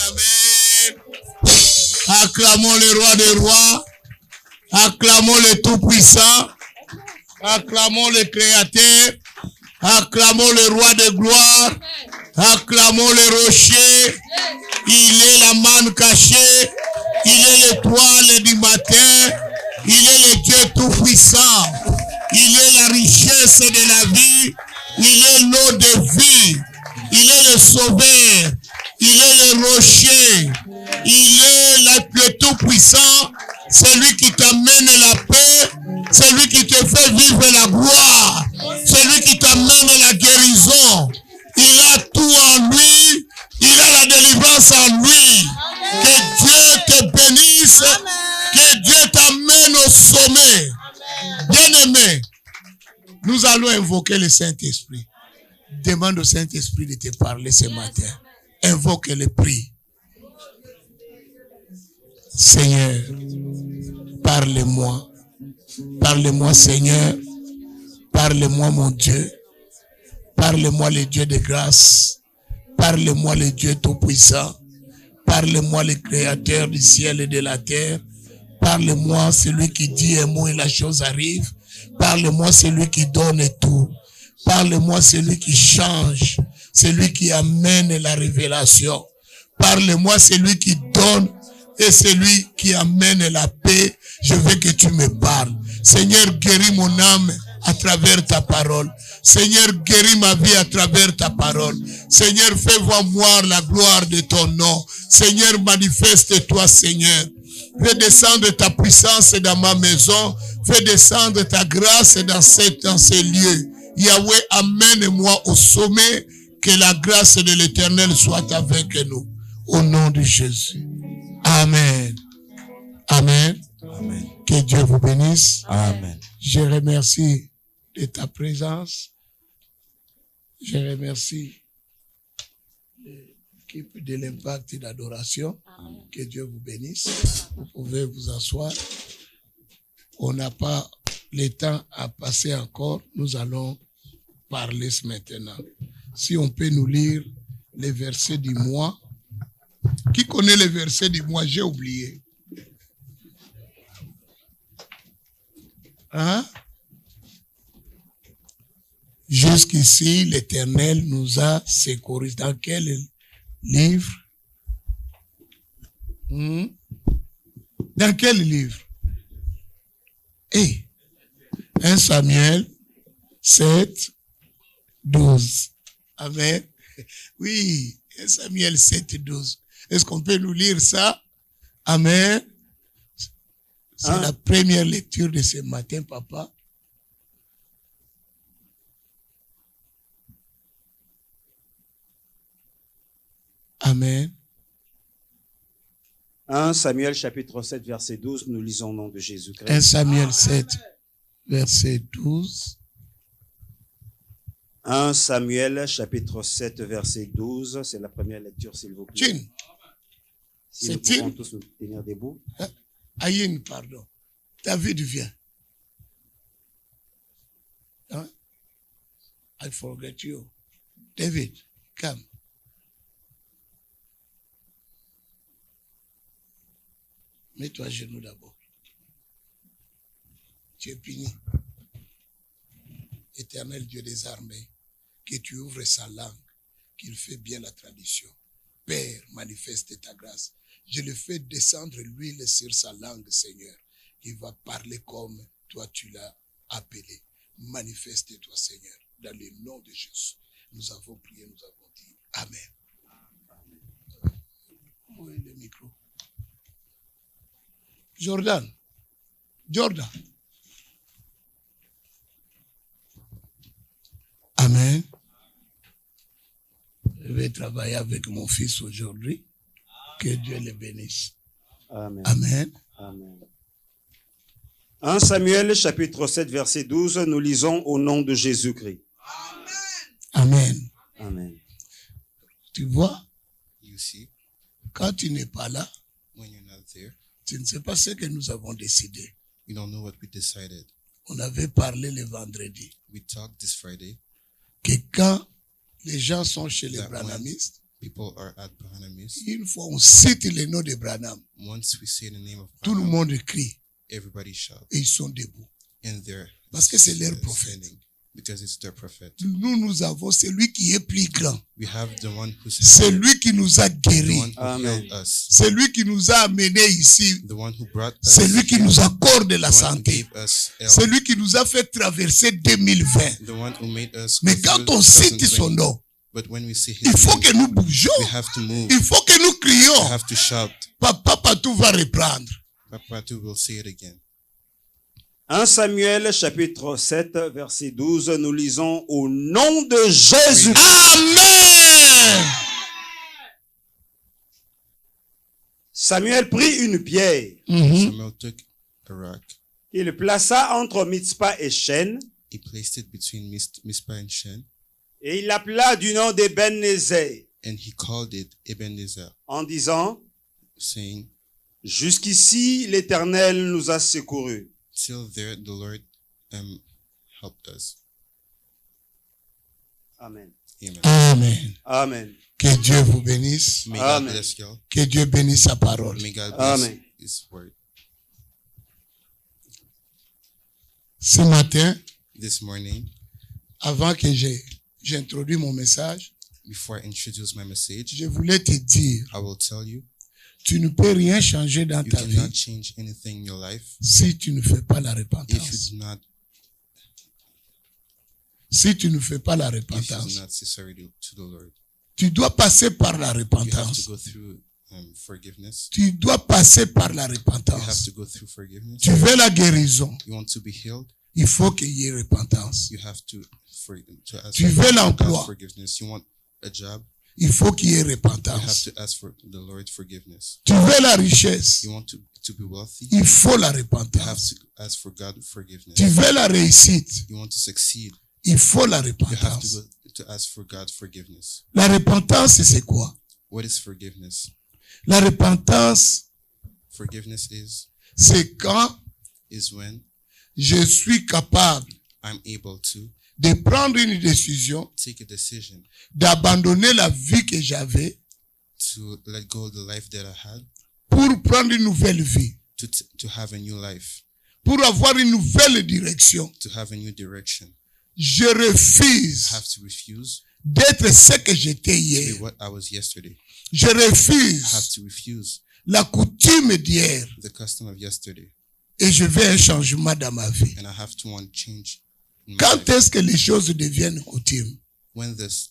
Amen. Acclamons le roi des rois. Acclamons le tout-puissant. Acclamons le créateur. Acclamons le roi de gloire. Acclamons le rocher. Il est la manne cachée. Il est l'étoile du matin. Il est le Dieu tout-puissant. Il est la richesse de la vie. Il est l'eau de vie. Il est le sauveur. Il est le rocher. Il est le tout-puissant. Celui qui t'amène la paix. Celui qui te fait vivre la gloire. Celui qui t'amène la guérison. Il a tout en lui. Il a la délivrance en lui. Que Dieu te bénisse. Que Dieu t'amène au sommet. Bien-aimé, nous allons invoquer le Saint-Esprit. Demande au Saint-Esprit de te parler ce matin. Invoque le prix. Seigneur, parle-moi. Parle-moi, Seigneur. Parle-moi, mon Dieu. Parle-moi, le Dieu de grâce. Parle-moi, le Dieu tout-puissant. Parle-moi, le Créateur du ciel et de la terre. Parle-moi, celui qui dit un mot et la chose arrive. Parle-moi, celui qui donne tout. Parle-moi, celui qui change. Celui qui amène la révélation. Parle-moi, celui qui donne et celui qui amène la paix. Je veux que tu me parles. Seigneur, guéris mon âme à travers ta parole. Seigneur, guéris ma vie à travers ta parole. Seigneur, fais voir la gloire de ton nom. Seigneur, manifeste-toi, Seigneur. Fais descendre ta puissance dans ma maison. Fais descendre ta grâce dans ces lieux. Yahweh, amène-moi au sommet. Que la grâce de l'Éternel soit avec nous. Au nom de Jésus. Amen. Amen. Amen. Que Dieu vous bénisse. Amen. Je remercie de ta présence. Je remercie l'équipe de l'Impact et d'adoration. Que Dieu vous bénisse. Vous pouvez vous asseoir. On n'a pas le temps à passer encore. Nous allons parler maintenant. Si on peut nous lire les versets du mois. Qui connaît les versets du mois? J'ai oublié. Hein? Jusqu'ici, l'Éternel nous a secourus. Dans quel livre? Dans quel livre? 1 Samuel 7, 12. Amen. Oui, 1 Samuel 7, 12. Est-ce qu'on peut nous lire ça? Amen. C'est la première lecture de ce matin, papa. Amen. 1 Samuel chapitre 7, verset 12, nous lisons au nom de Jésus-Christ. 1 Samuel 7, verset 12. 1 Samuel chapitre 7, verset 12, c'est la première lecture, s'il vous plaît. Chin. Si nous pouvons tous nous tenir debout. Aïn, pardon. David vient. Hein? I forget you. David, come. Mets-toi à genoux d'abord. Tu es puni. Éternel Dieu des armées, que tu ouvres sa langue, qu'il fait bien la tradition. Père, manifeste ta grâce. Je le fais descendre l'huile sur sa langue, Seigneur. Il va parler comme toi tu l'as appelé. Manifeste-toi, Seigneur, dans le nom de Jésus. Nous avons prié, nous avons dit Amen. Où est le micro? Jordan. Amen. Je vais travailler avec mon fils aujourd'hui. Que Dieu le bénisse. Amen. Amen. Amen. 1 Samuel chapitre 7 verset 12, nous lisons au nom de Jésus-Christ. Amen. Amen. Tu vois, You see, quand tu n'es pas là, when you're not there, tu ne sais pas ce que nous avons décidé. you don't know what we decided. On avait parlé le vendredi We talked this Friday que quand les gens sont chez les that branhamistes, People are at Bahanamis. Une fois on cite le nom de Branham, Once we say the name of tout le Branham, monde crie everybody shout. et ils sont debout. And they're Parce que c'est leur prophète. standing because it's their prophet. Nous avons celui qui est plus grand, We have the one who's c'est lui qui nous a the guéris, one who Amen. healed us, c'est lui qui nous a amenés ici, the one who brought us, c'est lui qui nous accorde la the one who santé, gave us health, c'est lui qui nous a fait traverser 2020. the one who made us. Mais go quand through on cite son 2020. nom, But when we say his il faut name, que nous bougeons, we have to move. il faut que nous We crions. have to shout. Papa Patou va reprendre. Papa too will say it again. 1 Samuel chapitre 7 verset 12, nous lisons au nom de Jésus. Amen. Samuel prit une pierre, Samuel took a rock. il le plaça entre Mitzpah et Shen, He placed it between Mizpah and Shen, et il l'appela du nom d'Ebenezer, and he called it Ebenezer, en disant, saying, jusqu'ici l'Éternel nous a secourus. "Till there the Lord helped us." Amen. Amen. Amen. Amen. Que Dieu vous bénisse. May God Amen. bless y'all. Que Dieu bénisse sa parole. May God bless Amen. His word. Ce matin, This morning, avant que j'introduise mon message, before I introduce my message, je voulais te dire, I will tell you, tu ne peux rien changer dans you ta vie cannot change anything in your life si tu ne fais pas la if repentance. you do not Si tu ne fais pas la if you repentance, do not say sorry to the Lord. tu dois passer par la You have to repentance. go through forgiveness. Tu dois passer par la You have repentance. to go through forgiveness. Tu veux la guérison, You want to be healed. il faut qu'il y ait repentance. You have to ask Tu veux for God's l'emploi, forgiveness. You want a job. il faut qu'il y ait You have repentance. to ask for the Lord's forgiveness. Tu veux la richesse, You want to be wealthy. il faut la You have repentance. to ask for God's forgiveness. Tu veux la réussite, You want to succeed. il faut la You have repentance. to go to ask for God's forgiveness. La repentance, c'est quoi? What is forgiveness? La repentance, Forgiveness c'est quand is when je suis capable I'm able to de prendre une décision, take a decision d'abandonner la vie que j'avais to let go of the life that I had, pour prendre une nouvelle vie, to have a new life, pour avoir une nouvelle direction. to have a new direction. Je I refuse have to refuse d'être ce que j'étais to hier. be what I was yesterday. Je I have refuse to refuse la coutume d'hier the custom of yesterday, et je veux un changement dans ma vie. and I have to want change in my Quand life. est-ce que les choses deviennent coutume? When this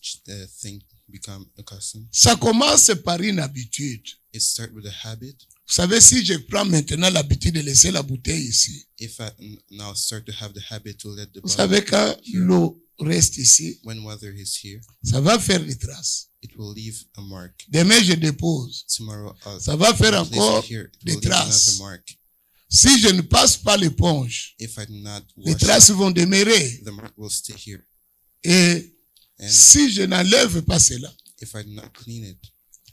thing become a custom, Ça commence par une habitude. it starts with a habit. Vous savez, si je prends maintenant l'habitude de laisser la bouteille ici, If I now start to have the habit to let the vous bottle savez, quand here, l'eau reste ici, when weather is here, ça va faire des traces. it will leave a mark. Demain, je dépose. Tomorrow, I'll Ça va faire place encore it here. It des will leave another traces. mark. Si je ne passe pas l'éponge, If I do not les wash traces vont demeurer. it, the mark will stay here. Et And si je n'enlève pas cela, if I do not clean it,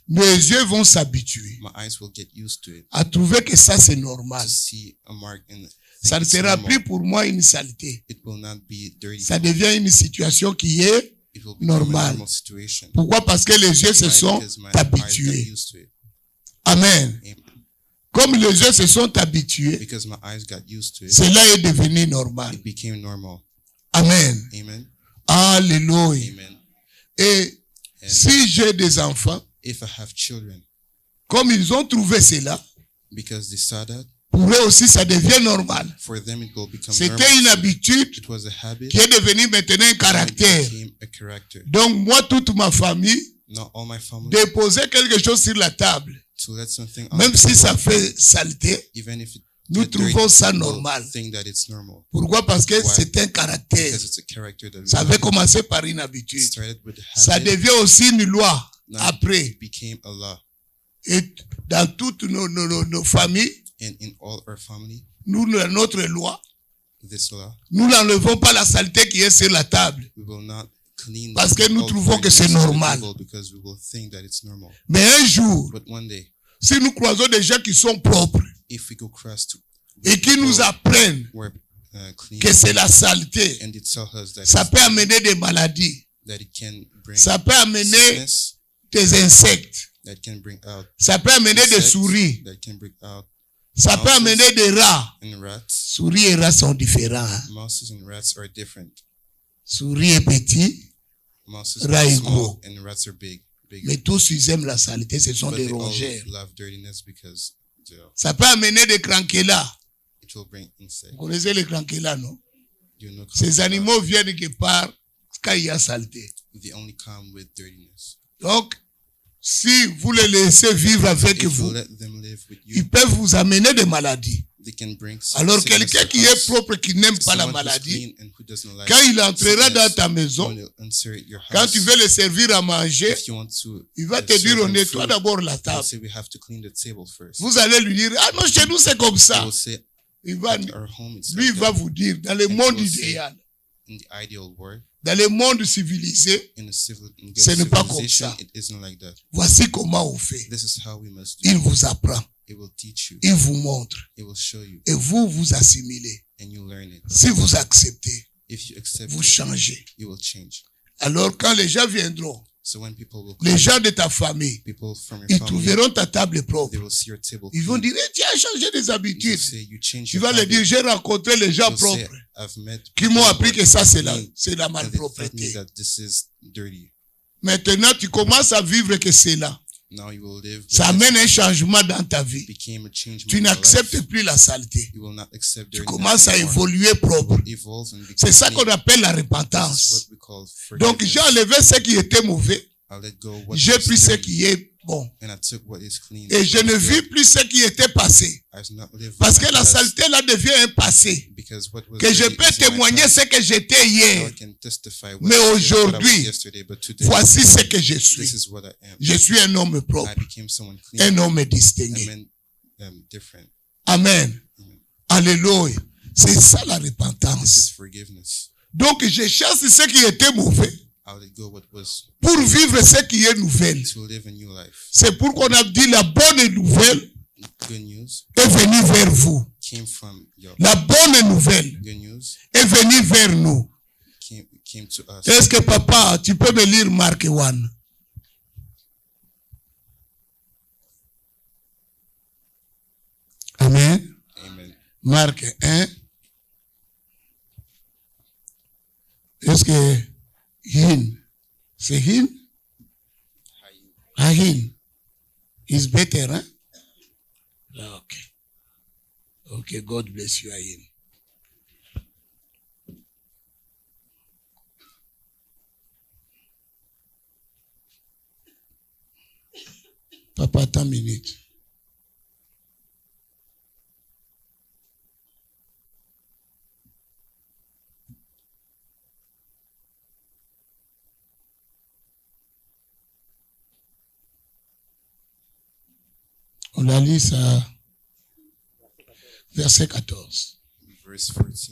mes yeux vont s'habituer my eyes will get used to it, à trouver que ça c'est normal. to see a mark and Ça ne think it's sera normal. plus pour moi une saleté. It will not be dirty. Ça devient une situation qui est It will become normal. a normal situation. Pourquoi? Parce que les yeux se Why? sont Because my eyes got habitués. used to it. Amen. Amen. Comme les yeux se sont habitués, Because my eyes got used to it, cela est devenu normal. it became normal. Amen. Amen. Alléluia. Amen. Et And si j'ai des enfants, if I have children, comme ils ont trouvé cela, because they saw that, pour eux aussi ça devient normal. for them it will become C'était une normal. habitude It was a habit. qui est devenue maintenant un And it caractère. became a character. Donc moi, toute ma famille, Now all my family déposer quelque chose sur la table, to let something on même the si ça table, fait saleté, even if it nous get dirty, trouvons ça we'll normal. think that it's normal Pourquoi? Parce que Why? c'est un caractère. because it's a character that we Ça have. avait commencé par une It habitude. started with a Ça habit, devient aussi une loi now après. it became a law. Et dans toutes nos familles, And in all our family, nous, notre loi, this law, nous n'enlevons pas la saleté qui est sur la table. we will not clean Parce que nous all trouvons que dirtiness c'est to the normal. table because we will think that it's normal. Mais un jour, But one day, si nous croisons des gens qui sont propres if we go cross to et qui nous apprennent where clean, que c'est la saleté, and it tells us that, ça peut amener des maladies. that it can bring Ça peut amener sickness, des insectes. that can bring out Ça peut amener des insects, souris. that can bring out Ça peut amener des rats. and rats. Souris et rats sont différents. Hein. Mouses and rats are different. Souris est petit, Mouses Rats are est small gros. and rats are big. Bigger. mais tous ils aiment la saleté, ce sont But des they all rongeurs. love dirtiness because Ça peut amener des cranquelas. it will bring insects. Vous connaissez les cranquelas, non? You know, Ces animaux viennent quelque part quand il y a saleté. they only come with dirtiness. Donc, si vous les laissez vivre avec If you vous, let them live with you, ils peuvent vous amener des maladies. they can bring Alors sickness quelqu'un to qui est us. propre, qui n'aime pas la Someone who's maladie, clean and who doesn't like quand il entrera dans sickness, ta maison, when you enter your quand house, tu veux le servir à manger, if you want to, il va te serve dire, on them nettoie food, d'abord la they'll table. say we have to clean the table first. Vous allez lui dire, ah non, chez nous c'est comme They ça. will say, Il va, at our home, it's lui, il like va that. vous dire, dans le And monde he will say, idéal, in the ideal world, dans le monde civilisé, in good Ce n'est pas comme civilization, ça. it isn't like that. voici comment on fait. This is how we must do Il it. vous apprend, It will teach you. il vous montre, It will show you. et vous, vous assimilez. And you learn it. Si vous acceptez, If you accept vous it, changez. you will change. Alors quand les gens viendront, So when people will les come, gens de ta famille, people from your ils family, trouveront ta table propre. they will see your table Ils vont clean. dire, eh, tu as changé des You habitudes. say you change Tu your vas leur dire, habit. j'ai rencontré les gens You'll say, propres I've met qui m'ont people who appris are que ça, c'est clean, la and they taught me malpropreté. that this is dirty. Maintenant, tu commences à vivre que c'est là. Now you will live with Ça it. amène un changement dans ta vie. Became a change Tu in your n'acceptes life. plus la saleté. You will not accept Tu dirtiness commences à anymore. évoluer You propre. will evolve and become C'est ça clean. qu'on appelle la This is repentance. what we call Donc, forgiveness. j'ai enlevé ce qui était mauvais. I let go what J'ai was pris ce dirty, qui est bon. and I took what is clean. Et je ne What is vis good. plus ce qui était passé. I do not live Parce with que my la past, saleté là devient un passé. because what was Que je dirty peux is in my témoigner past. ce que j'étais Now hier. I can testify what Mais I was aujourd'hui, yesterday, but today, Voici ce que je this suis. is what I am. Je suis un homme I propre. became someone clean. Un homme I distingué. meant different. Amen. Alléluia. C'est ça la This is repentance. forgiveness. Donc, je chasse ce qui était mauvais I'll let go what was pour vivre ce qui est nouvelle. to live a new life. C'est pour qu'on a dit la bonne nouvelle Good news est venue vers vous. came from your La bonne nouvelle good news est venue vers nous. came to us. Est-ce que papa, tu peux me lire Marc 1? Amen. Amen. Marc 1. Est-ce que hin, c'est hin? Ah, hin is better, hein? Ah, okay. Okay, God bless you, Ahin. Papa, attends une minute. On la lit ça, verset 14. Verse 14.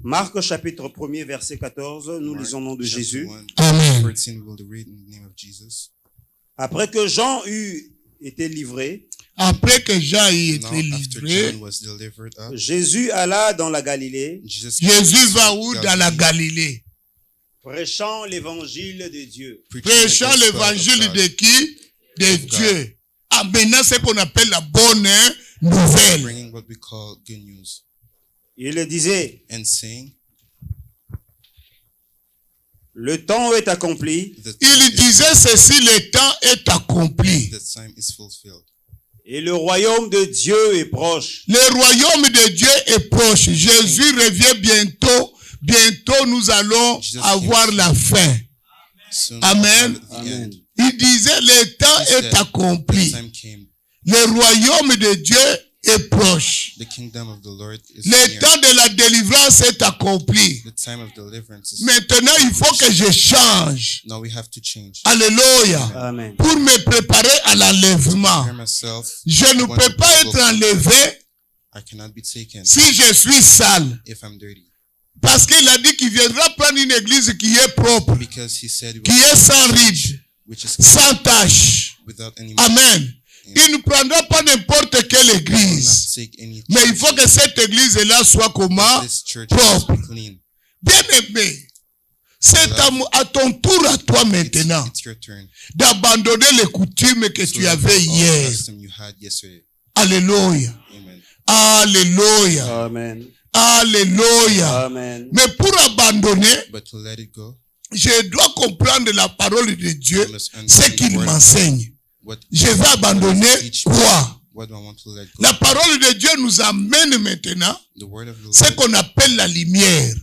Marc chapitre 1er, verset 14, nous Mark lisons au nom de chapter Jésus. 1, Amen. 14, we will read in the name of Jesus. Après que Jean eut été livré, Après que Jean ait Now, été after livré, John was delivered up, Jésus alla dans la Galilée, Jesus Jésus va came to où? Dans la Galilée. prêchant l'évangile de Dieu. preaching the Prêchant gospel l'évangile of de God, qui? De God. Dieu. Ah, maintenant, ce qu'on appelle la bonne nouvelle. bringing what we call good news, Il disait, and saying, le temps est accompli the time Il is disait fulfilled. ceci, le temps est accompli. The time is fulfilled. et le royaume de Dieu est proche. Le royaume de Dieu est proche. Jésus revient bientôt. Bientôt, nous allons Jesus avoir came la fin. Soon Amen. at the Amen. end, Il disait, le temps He said, est accompli. the time came. Le royaume de Dieu est proche. The kingdom of the Lord is Le near. temps de la délivrance est accompli. The time of deliverance is Maintenant, il faut que je change. now. We have to change. Alléluia. Amen. Pour me préparer à l'enlèvement. Prepare myself. Je ne When peux the pas devil être enlevé I cannot be taken si je suis sale. if I'm dirty, Parce qu'il a dit qu'il viendra prendre une église qui est propre, because He said he qui will est come sans to ride, church, which is sans tache. without any Amen. Il ne prendra pas n'importe quelle will not église. take any Mais il faut que cette église-là soit comment? this church propre. must be clean. Bien aimé. C'est à ton tour à toi maintenant It's your turn. d'abandonner les coutumes que So tu avais all hier. custom you had yesterday. Alléluia. Amen. Alléluia. Amen. Alléluia. Amen. Mais pour abandonner, But to let it go, je dois comprendre la parole de Dieu, I must ce understand qu'il the word. m'enseigne. What Je vais what abandonner teach- quoi? What do I want to let go? La parole de Dieu nous amène maintenant The word of the ce Lord qu'on appelle la lumière.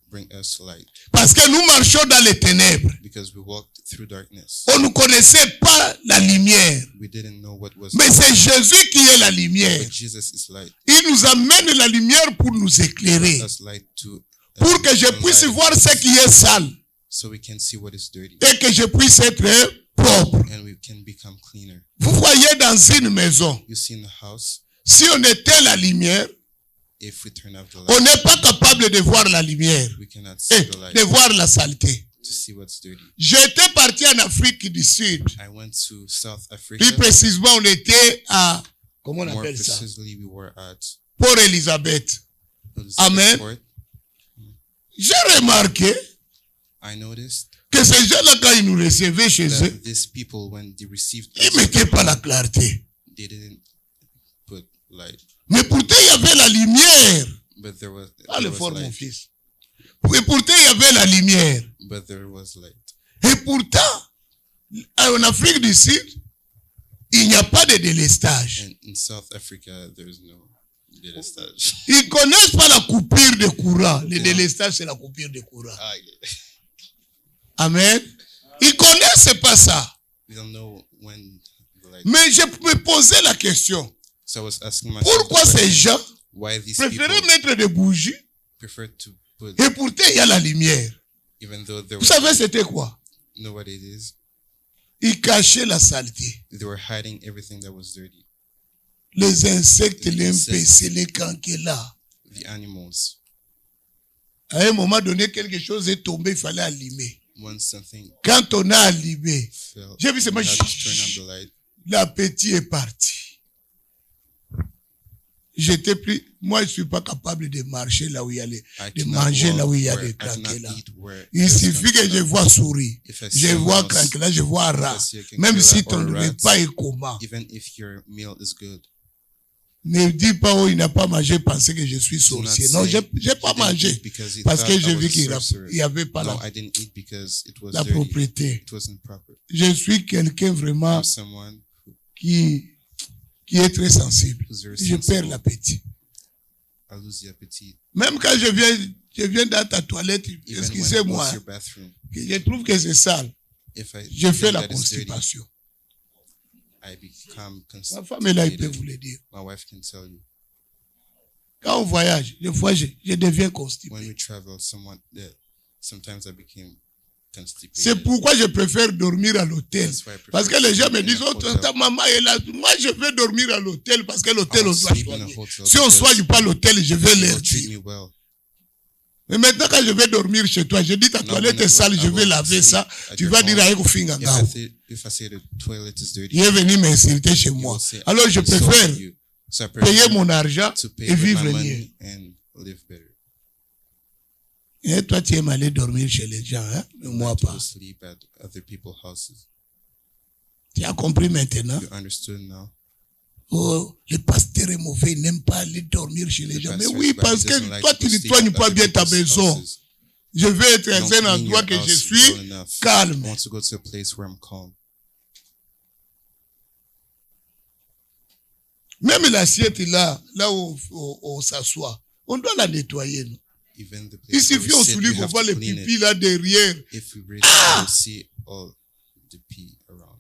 bring us light, Parce que nous marchons dans les ténèbres. because we walked through darkness. On ne connaissait pas la lumière. We didn't know what was. Mais c'est Jésus qui est la lumière. But Jesus is light. Il nous amène la lumière pour nous éclairer. Us light to. Pour que je puisse voir ce qui est sale. So we can see what is dirty, Et que je puisse être propre. and we can become cleaner. Vous voyez dans une maison, You see in the house, si on éteint la lumière, if we turn off the on light, n'est pas capable de voir la lumière we cannot see et the light de voir la saleté. to see what's dirty. J'étais parti en Afrique du Sud. I went to South Africa. Plus précisément, on était à, comment on More appelle ça? precisely, we were at Port Elizabeth. Elizabeth Amen. Port. J'ai remarqué I noticed que ces gens-là, quand ils nous recevaient chez eux, that these people, when they received ils us, ne mettaient pas la clarté. they didn't put light, Mais pourtant, il y avait la lumière. but there was, Pas le fort, mon light. fils. Et pourtant, il y avait la lumière. But there was light. Et pourtant, en Afrique du Sud, il n'y a pas de délestage. And in South Africa, there's no délestage. Ils ne connaissent pas la coupure de courant. Le délestage, c'est la coupure de courant. Ah, yeah. Amen. Ils ne connaissent pas ça. We don't know when the light. Mais je me posais la question. So I was asking myself, Pourquoi the ces question, gens why these préféraient people mettre des bougies prefer to put, et pourtant il y a la lumière? even though there Vous was, savez c'était quoi? know what it is? Ils cachaient la saleté. They were hiding everything that was dirty. Les insectes, Les les insectes. MPC, les cancrelats. The animals. À un moment donné, quelque chose est tombé, il fallait allumer. Once something Quand on a allumé, fell, j'ai vu we seulement had to turn on the light. l'appétit est parti. J'étais plus, moi je suis pas capable de marcher là où il y a les, I de cannot manger walk là où il y a where- des I cannot cancrelats. eat where Il there's suffit que je cancrelats. vois souris, If I je see a vois mouse, cancrelat, je vois rat. if I see a Même cancrela si ton or rat, repas est comment. even if your meal is good, Ne dis pas, oh, il n'a pas mangé, pensez que je suis do not sorcier. say Non, j'ai he pas didn't mangé. eat because he Parce que thought I j'ai was vu a qu'il sorcerer. n'y avait pas No, la, I didn't eat because it was la dirty. propriété. It wasn't proper. Je suis quelqu'un vraiment I'm someone qui est très sensible. who's very Je perds sensible. l'appétit. I lose the appetite. Même quand je viens dans ta toilette, Even when I go excusez-moi, to your bathroom, que je trouve que c'est sale. if I Je fais think la that it's dirty, constipation. I become Ma femme est là, il peut constipated. vous le dire. My wife can tell you. Quand on voyage, des fois, je deviens constipé. When we travel, sometimes I became constipated. C'est pourquoi je préfère dormir à l'hôtel. That's why I prefer Parce que les gens me sleeping disent, in a oh, hotel. ta maman est là. Moi, je vais dormir à l'hôtel parce que l'hôtel, I'll on doit sleep in a soigner. hotel Si on ne because soigne pas l'hôtel, je vais They leur will treat dire. me well. Mais maintenant, quand je vais dormir chez toi, je dis ta Now, toilette when est sale, I je vais will laver sleep ça. at Tu your vas dire home, à Ekofinga Ngao. If I say the toilet is dirty, Il est venu m'insulter chez you moi. will say, Alors, je "I insulted préfère you." So I payer prefer mon argent to pay et with vivre my mieux. money and live better. Et toi, tu aimes aller dormir chez les gens, hein? Mais moi Not to pas. go sleep at other people's houses. Tu as compris maintenant? You understood now? Oh, le pasteur est mauvais, il n'aime pas aller dormir chez les The gens. Mais pastor oui, is bad. parce He doesn't que like toi, to tu ne sleep soignes at pas other bien ta people's maison. houses. Je vais être You dans don't un clean endroit your que je house suis well enough. calme. I want to go to a place where I'm calm. Même l'assiette là où on s'assoit, on doit la nettoyer. Non? Even the Il place where suffit, we on sit, souligne we qu'on have voit to les clean pipis it. là derrière. If we breathe, we'll see all the pee around.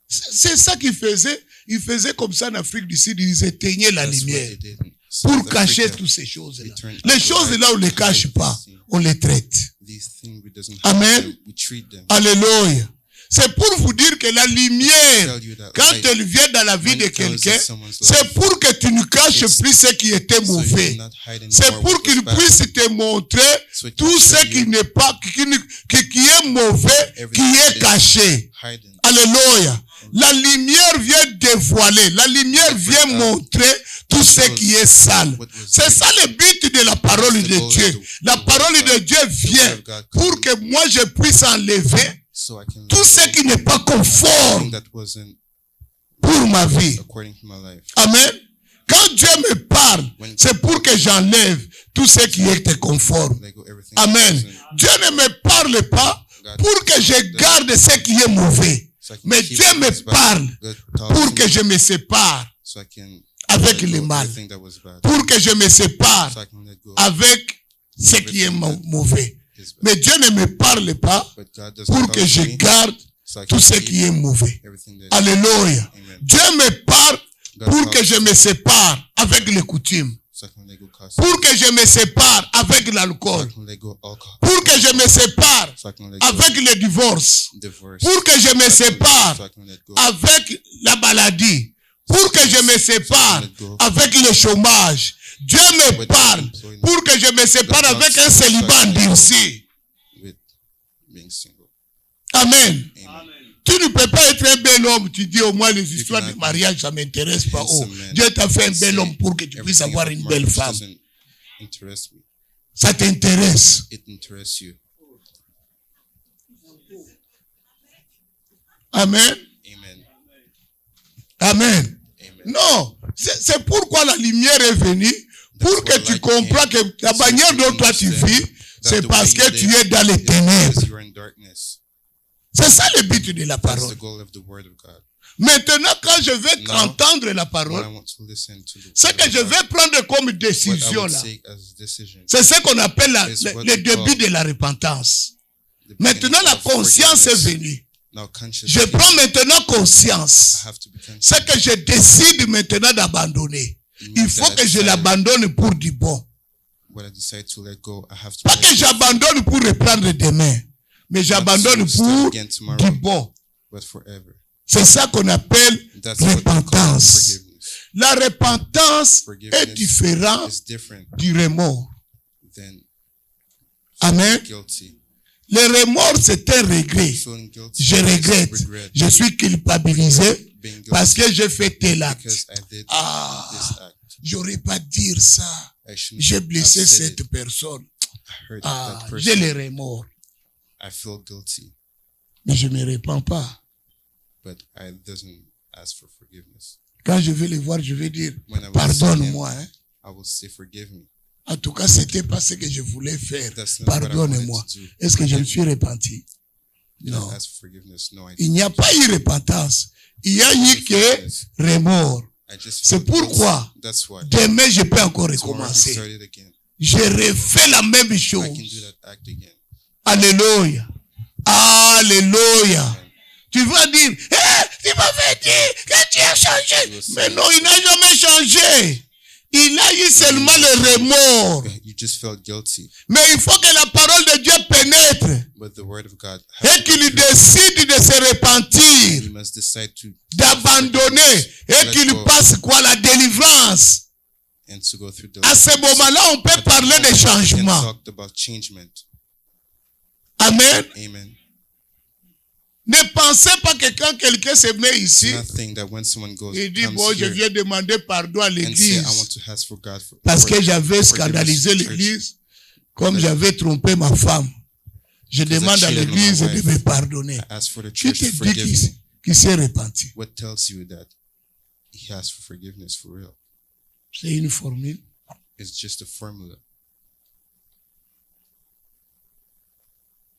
C'est ça qu'il faisait. Il faisait comme ça en Afrique du Sud. Ils éteignaient la That's what lumière they did in South pour cacher Africa. toutes ces choses-là. They turned Les off the choses light là, on ne les to cache hide pas. these things. On les traite. These things we doesn't Amen. hide them, we treat them. Alléluia. C'est pour vous dire que la lumière, Tell you that quand light, elle vient dans la vie when de it comes in quelqu'un, someone's c'est life, pour que tu ne caches it's plus ce qui était so you mauvais. will not hide C'est anymore pour what qu'il was bad. puisse te montrer So it can tout show ce qui you n'est pas, qui est mauvais, qui everything est that is caché. hidden. Alléluia. La lumière vient dévoiler, la lumière vient montrer tout ce qui est sale. C'est ça le but de la parole de Dieu. La parole de Dieu vient pour que moi je puisse enlever tout ce qui n'est pas conforme pour ma vie. Amen. Quand Dieu me parle, c'est pour que j'enlève tout ce qui est conforme. Amen. Dieu ne me parle pas pour que je garde ce qui est mauvais. Mais Dieu me parle pour que je me sépare avec le mal. Pour que je me sépare avec ce qui est mauvais. Mais Dieu ne me parle pas pour que je garde tout ce qui est mauvais. Alléluia. Dieu me parle pour que je me sépare avec les coutumes. Pour que je me sépare avec l'alcool. Pour que je me sépare avec le divorce. Pour que je me sépare avec la maladie. Pour que je me sépare avec le chômage. Dieu me parle pour que je me sépare avec un célibat endurci. Amen. Tu ne peux pas être un bel homme, tu dis au moins les histoires de mariage, ça ne m'intéresse pas. Oh, Dieu t'a fait un bel homme pour que tu puisses avoir une belle femme. Ça t'intéresse. Amen. Amen. Non, c'est pourquoi la lumière est venue, pour que tu comprennes que la manière dont toi tu vis, c'est parce que tu es dans les ténèbres. C'est ça le but de la parole. Maintenant, quand je vais entendre la parole, ce que je vais prendre comme décision là, c'est ce qu'on appelle le début de la repentance. Maintenant, la conscience est venue. Je prends maintenant conscience. C'est que je décide maintenant d'abandonner. Il faut que je l'abandonne pour du bon. Pas que j'abandonne pour reprendre demain. Mais j'abandonne pour du bon. C'est ça qu'on appelle repentance. La repentance est différente du remords. Amen. Le remords, c'est un regret. Je regrette. Je suis culpabilisé parce que j'ai fait tel acte. Ah, j'aurais pas dire ça. J'ai blessé cette personne. Ah, j'ai le remords. I feel guilty, mais je ne me répands pas. But I doesn't ask for forgiveness. Quand je vais le voir, je vais dire, pardonne-moi. Hein? I will say, forgive me. En tout cas, c'était pas ce que je voulais faire. Pardonne-moi. Est-ce que je me suis repenti? Non. Il n'y a pas eu repentance. Il y a eu que remords. C'est pourquoi demain je peux encore recommencer. Je refais la même chose. Alléluia. Alléluia. Tu vas dire, tu m'avais dit que tu as changé. Mais non, il n'a jamais changé. Il a eu seulement le remords. Mais il faut que la parole de Dieu pénètre. Et qu'il décide de se repentir. D'abandonner. Et qu'il passe quoi? La délivrance. À ce moment-là, on peut parler de changement. Amen. Ne pensez pas que quand quelqu'un se met ici, il dit, bon, je viens demander pardon à l'église parce que j'avais scandalisé l'église, comme j'avais trompé ma femme. Je demande à l'église de me pardonner. Qui te dit qu'il s'est repenti? C'est une formule.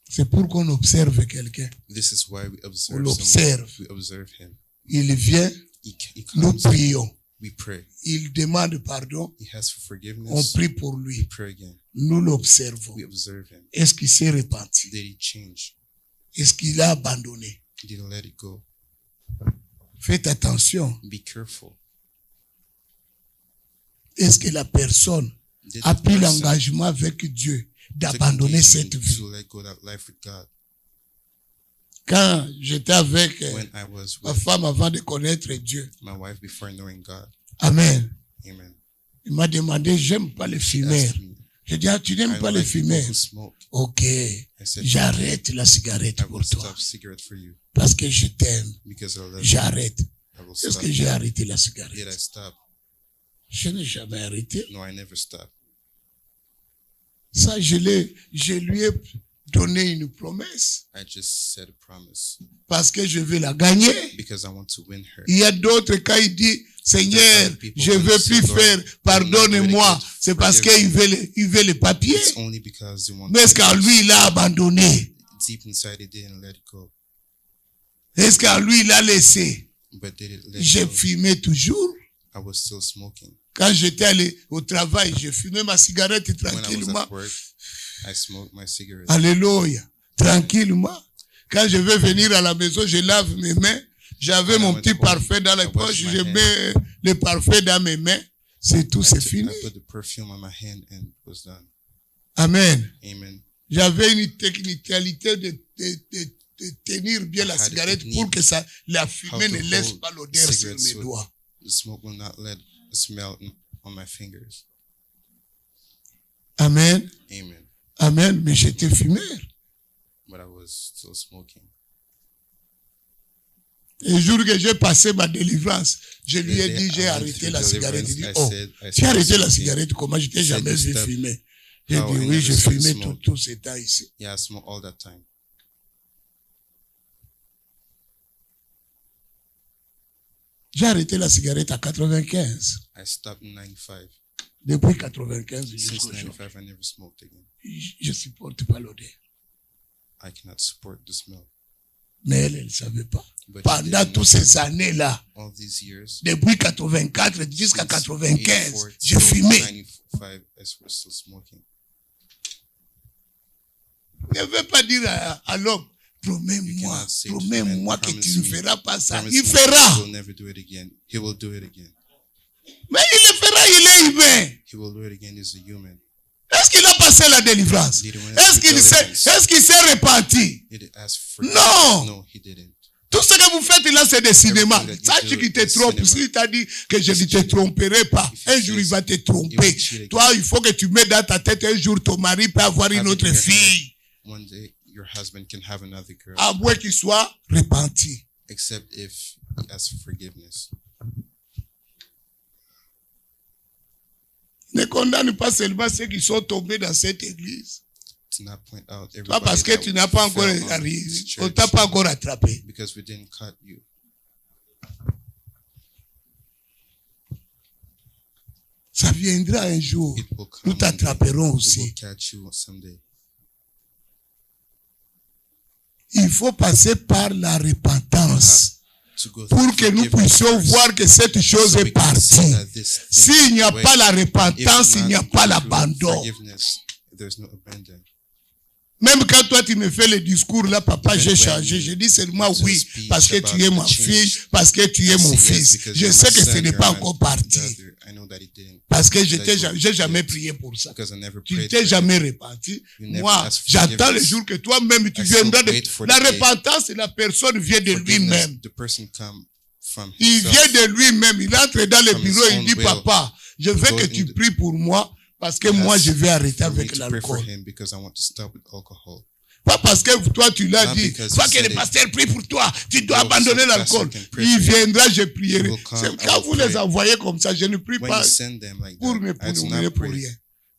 C'est pour qu'on observe quelqu'un. On l'observe. Il vient, nous prions. Il demande pardon. On prie pour lui. Nous l'observons. Est-ce qu'il s'est repenti? Est-ce qu'il a abandonné? Faites attention. Est-ce que la personne a pris l'engagement avec Dieu d'abandonner cette vie? Quand j'étais avec ma femme avant de connaître Dieu, Amen. Il m'a demandé, j'aime pas les fumeurs. Je dis, ah, tu I n'aimes don't pas les like people fumeurs. who smoke. Ok, I said, j'arrête la cigarette I will pour toi. stop cigarette for you Parce que je t'aime. because I love you. J'arrête. I will Est-ce stop. que j'ai arrêté la Yet I cigarette? stop. Je n'ai jamais arrêté. No, I never stop. Ça, je lui ai donné une promesse. I just said a promise Parce que je veux la gagner. because I want to win her. Il y a d'autres, quand il dit, Seigneur, je ne veux plus faire, pardonne-moi. C'est parce qu'il veut les papiers. It's only because they want Mais est-ce to. qu'en lui, il a abandonné? Deep inside, they didn't let it go, Est-ce qu'en lui, il a laissé? but they didn't let it J'ai go. fumé toujours. I was still smoking. Quand j'étais allé au travail, je fumais ma cigarette When I was tranquillement. at work, I smoked my cigarette. Alléluia. Tranquillement. Quand je vais venir à la maison, je lave mes mains. J'avais When I mon went petit home, parfum dans les I washed poches. my Je hands. mets le parfum dans mes mains. C'est tout, c'est fini. I put the perfume on my hand and it was done. Amen. Amen. J'avais une technicalité de tenir bien I la had a cigarette technique pour que la how fumée to ne laisse hold pas l'odeur sur cigarettes mes so doigts. the smoke will not let the smell on my fingers. Amen. Amen. Amen. Mais j'étais fumeur. But I was still smoking. Le jour que j'ai passé ma délivrance, je lui ai The day dit, I j'ai went arrêté through la cigarette. Il dit, deliverance, oh, I tu as stopped arrêté la smoking. cigarette, comment je t'ai Said jamais you vu stopped. fumer? J'ai How dit, I oui, never je saw you fumais smoke. tout ce temps ici. Yeah, I smoked all that time. J'ai arrêté la cigarette à 95. I stopped in 95. Depuis 95 Since jusqu'au jour. 95, I never smoked again. Je ne supporte pas l'odeur. I cannot support the smell. Mais elle ne savait pas. But she Pendant didn't toutes know. ces années-là, All these years, depuis 84 jusqu'à since 95, 84 j'ai till fumé. 95, I was still smoking. Ne veux pas dire à l'homme, You promets-moi, cannot say to promets-moi man, que promise tu ne me, feras pas ça. promise Il me fera. he will never do it again. He will do it again. Mais il le fera, il est humain. He will do it again. He's a human. Est-ce qu'il a passé la délivrance? Did he went Est-ce through deliverance? qu'il s'est repenti? Did he ask for Non. forgiveness? No, he didn't. Tout ce que vous faites là, c'est des cinémas. Everything that you Sache do qu'il te is trompe. cinema. S'il t'a dit que je ne te tromperai pas, If he un jour il says va te he tromper. will cheat again. Toi, il faut que tu mettes dans ta tête un jour ton mari peut avoir une Have it autre in your fille. One day, your husband can have another girl, À moins qu'il soit repenti. except if he asks for forgiveness. Ne condamne pas seulement ceux qui sont tombés dans cette église. To not point out Toi, everybody parce que that tu n'as pas encore fell on arrivé. this On church t'a pas encore attrapé. because we didn't cut you. Ça viendra un jour. It will come. Nous one day. t'attraperons We aussi. will catch you someday. Il faut passer par la repentance To go pour through que nous forgiveness puissions first, voir que cette chose so est we can see partie. that this thing S'il n'y a is away. pas la If repentance, il n'y a not pas through l'abandon. forgiveness, there's no abandon. Même quand toi tu me fais le discours là, papa, Even j'ai when changé. Je dis seulement it's a oui, speech parce que tu about es ma the change, fille, parce que tu es I mon say yes fils. because Je you're sais my que ce son, n'est you're pas my encore parti. daughter. I know that he didn't. Parce que That j'ai you jamais did. prié pour ça. Because I never Tu prayed t'es for jamais it. repenti. You never Moi, asked for j'attends le forgiveness. jour que toi-même tu I viendras still de wait for la the day. repentance et la personne vient de Forgiveness, lui-même. the person come from Il himself. vient de lui-même. Il entre dans le From his bureau, il own dit, will. papa, je veux Go que in tu the- pries pour moi parce que He moi, asks je vais arrêter for me avec to pray for l'alcool. him because I want to stop with alcohol. Pas parce que toi, tu l'as Not dit. because Pas you que said le it. pasteur prie pour toi. Tu dois No, abandonner so the l'alcool. pastor can pray Il for you. viendra, je prierai. He will come, C'est I quand will vous les pray. envoyez comme ça, je ne prie When pas you send them like pour that, me I do pour not pour pray. rien.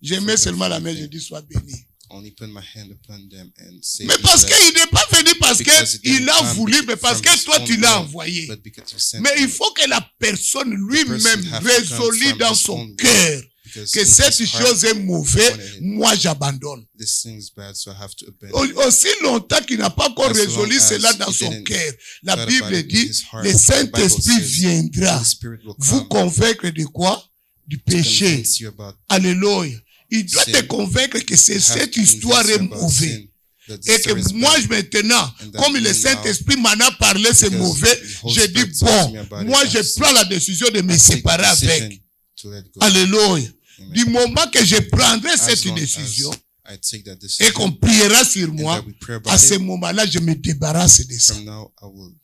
Je mets them seulement for la main, je nothing. dis, sois béni. Only put my hand upon them and say, Mais be parce blessed. qu'il n'est pas venu parce Because it didn't qu'il a come voulu, mais parce from que his toi, own tu l'as will, envoyé. but because you sent Mais il him. faut que la personne The lui-même person have to come résolue from dans his son own will. cœur Because que in cette his heart, chose est mauvaise, wanted it. moi j'abandonne. This thing's bad, so I have to abandon. Aussi longtemps qu'il n'a pas encore As long résolu as cela dans he son didn't cœur, la thought about Bible it in dit, his heart, le the Saint-Esprit Bible says, viendra The Spirit will vous come convaincre de quoi? Du to péché. convince you about Alléluia. Il doit sin. te convaincre que have cette to histoire convince est you about mauvaise. sin, that the Et que story is moi, bad. maintenant, And that comme le you Saint-Esprit m'en a parlé, c'est because mauvais, the Holy je dis, Spirit talks to me bon, about moi, it, je I prends la décision de me I take the séparer decision avec. to let go. Alléluia. Amen. Du moment que je prendrai As cette long décision as I take that et decision, qu'on priera sur and moi, that we pray about à ce it, moment-là, je me débarrasse de ça. from now I will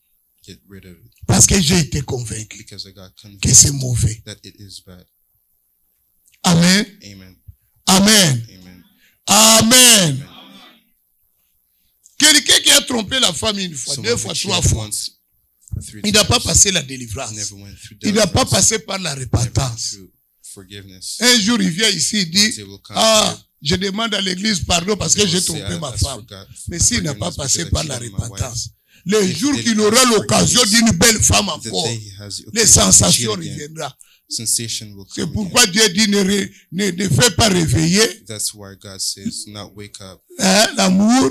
get rid of it Parce que j'ai été convaincu because I got que c'est convinced mauvais. that it is bad. Amen. Amen. Amen. Amen. femme une fois, Some deux of fois, the trois kids fois. once, 3 Il n'a pas times. passé la délivrance. Never went through Il n'a pas deliverance. passé par la Never went repentance. through forgiveness. Un jour, il vient ici, il dit, Once they will come ah, here, je demande à l'église pardon parce que they will j'ai say, trompé I ma ask femme. for God Mais s'il n'a pas forgiveness passé because I par la cheated on my wife. repentance, le If jour he qu'il didn't aura ask l'occasion forgiveness, d'une belle femme the encore, day he has the les occasion to sensations cheat again, reviendront. sensation will C'est come pourquoi again. Dieu dit ne fais pas réveiller That's why God says, not wake up. l'amour.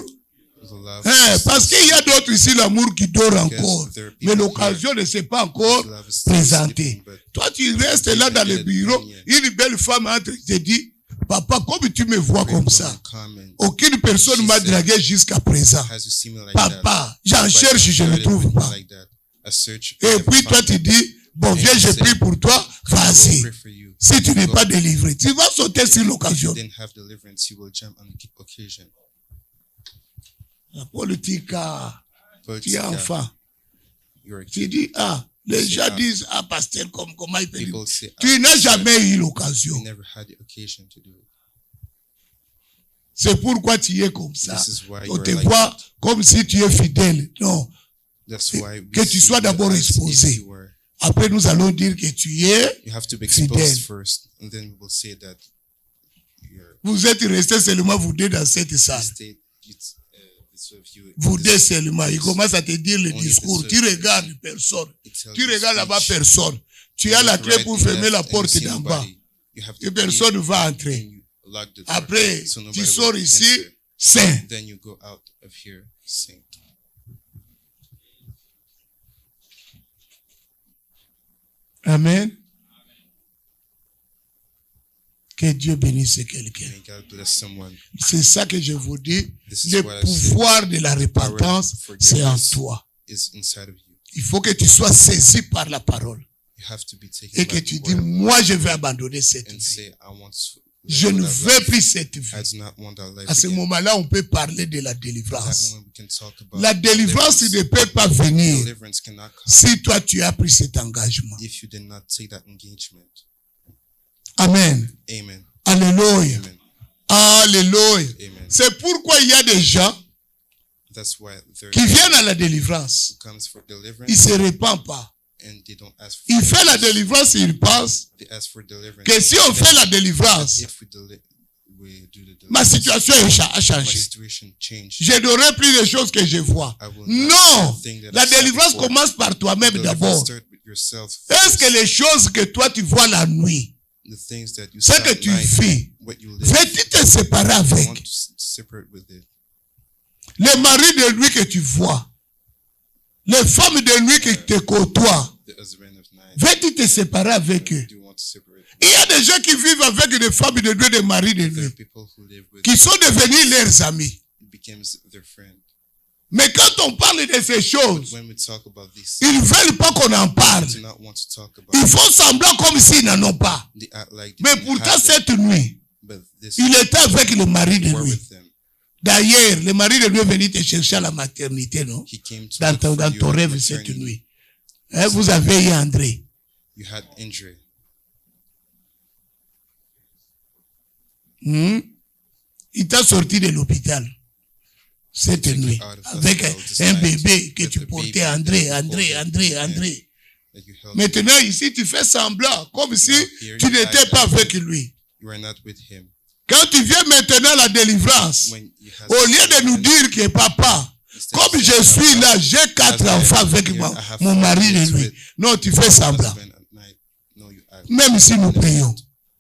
The love Parce qu'il y a d'autres ici, l'amour qui dort encore. there are Mais people l'occasion ne s'est pas encore love is still présentée. sleeping, but Toi, tu restes là dans le bureau, une belle femme entre, te dit, papa, comme tu me vois comme ça, aucune personne m'a dragué jusqu'à présent. has you seen me like that? Papa, j'en But cherche, je ne started trouve with me pas. like that. I search, Et never puis toi, found tu it. dis, bon, viens, je prie pour toi, I will vas-y. pray for you. Si tu n'es Go. pas délivré, tu vas sauter sur If l'occasion. you didn't have deliverance, you will jump on the occasion. La politique, But tu es enfant. you're a Tu kid. dis, les C'est gens ça. disent, pasteur, comment il peut dire? People say, Tu n'as said, jamais eu l'occasion. you never had the occasion to do it. C'est pourquoi tu es comme ça. This is why On you're te like voit that. comme si tu es fidèle. Non. That's why we Que tu see sois you d'abord as if exposé. you were. Après, nous allons dire que tu es. You have to be Fidèle. exposed first, and then we will say that you're Vous êtes restés seulement vous deux dans cette salle. the two of you. Vous this- deux seulement. Il commence à te dire le Only discours. the Tu two. regardes personne. it tells Tu you regardes là-bas speech. personne. Tu You as la look clé right pour and fermer left la and you porte see d'en bas. nobody. You have Et to personne ne va entrer. and you lock the door, Après, so nobody tu will sors ici, enter. saint. Then you go out of here saint. Amen. Que Dieu bénisse quelqu'un. May God bless someone. C'est ça que je vous dis. This is Le what I say. pouvoir de la repentance, Power of c'est en forgiveness toi. is inside of you. Il faut que tu sois saisi par la parole. You have to be taken Et que by tu the dis, word moi, je vais abandonner cette and vie. say, I want to Je live ne that veux life. plus cette vie. I do not want that life À ce again. moment-là, on peut parler de la At that délivrance. moment, we can talk about La délivrance ne deliverance. peut pas venir Deliverance cannot come si toi, tu as pris cet engagement. if you did not take that engagement. Amen. Amen. Alléluia. Amen. Alléluia. Amen. C'est pourquoi il y a des gens That's why there qui viennent à la délivrance. comes for Ils ne deliverance se répandent pas. and they don't ask for Ils font la deliverance. délivrance et ils pensent They ask for deliverance. que si on fait la délivrance, If we do the ma deliverance, situation a my changé. situation changed. Je n'aurai plus les choses que je vois. I will not Non. think that La I saw délivrance before. commence par toi-même Deliverance d'abord. start with yourself Est-ce que first. les choses que toi tu vois la nuit, The things that you ce saw que at tu night, vis, what you live, veux-tu te séparer you avec? want to separate with it. Les maris de nuit que tu vois, les femmes de nuit qui te côtoient, The husband of night. veux-tu te séparer avec eux? Do you want to separate? Il y a des gens qui vivent avec des femmes de nuit, des maris de There are nuit, people who live with qui sont devenus leurs amis. it becomes their friend. Mais quand on parle de ces choses, When we talk about this, ils ne veulent pas qu'on en parle. they do not want to talk about Ils it. font semblant comme s'ils n'en ont pas. They act like they Mais don't pourtant, have them, cette nuit, but this il était avec le mari de were nuit. with them. D'ailleurs, le mari de nuit est venu te chercher à la maternité, non? He came to Dans look ton, for dans you ton at rêve cette maternity. nuit. Hein, vous avez eu André. You had injury. Il t'a sorti de l'hôpital cette He took you nuit out of avec hospital this un night bébé que with tu a portais, baby André, that you André, holded André, and André. that you held. Maintenant, ici, tu fais semblant, comme si Now here tu you n'étais act pas like avec lui. You are not with him. Quand tu viens maintenant à la délivrance, When you have au lieu de nous dire que papa, comme je suis là, j'ai 4 enfants avec mon mari de lui. Non, tu fais semblant. husband at night, no, you act. Même si nous prions,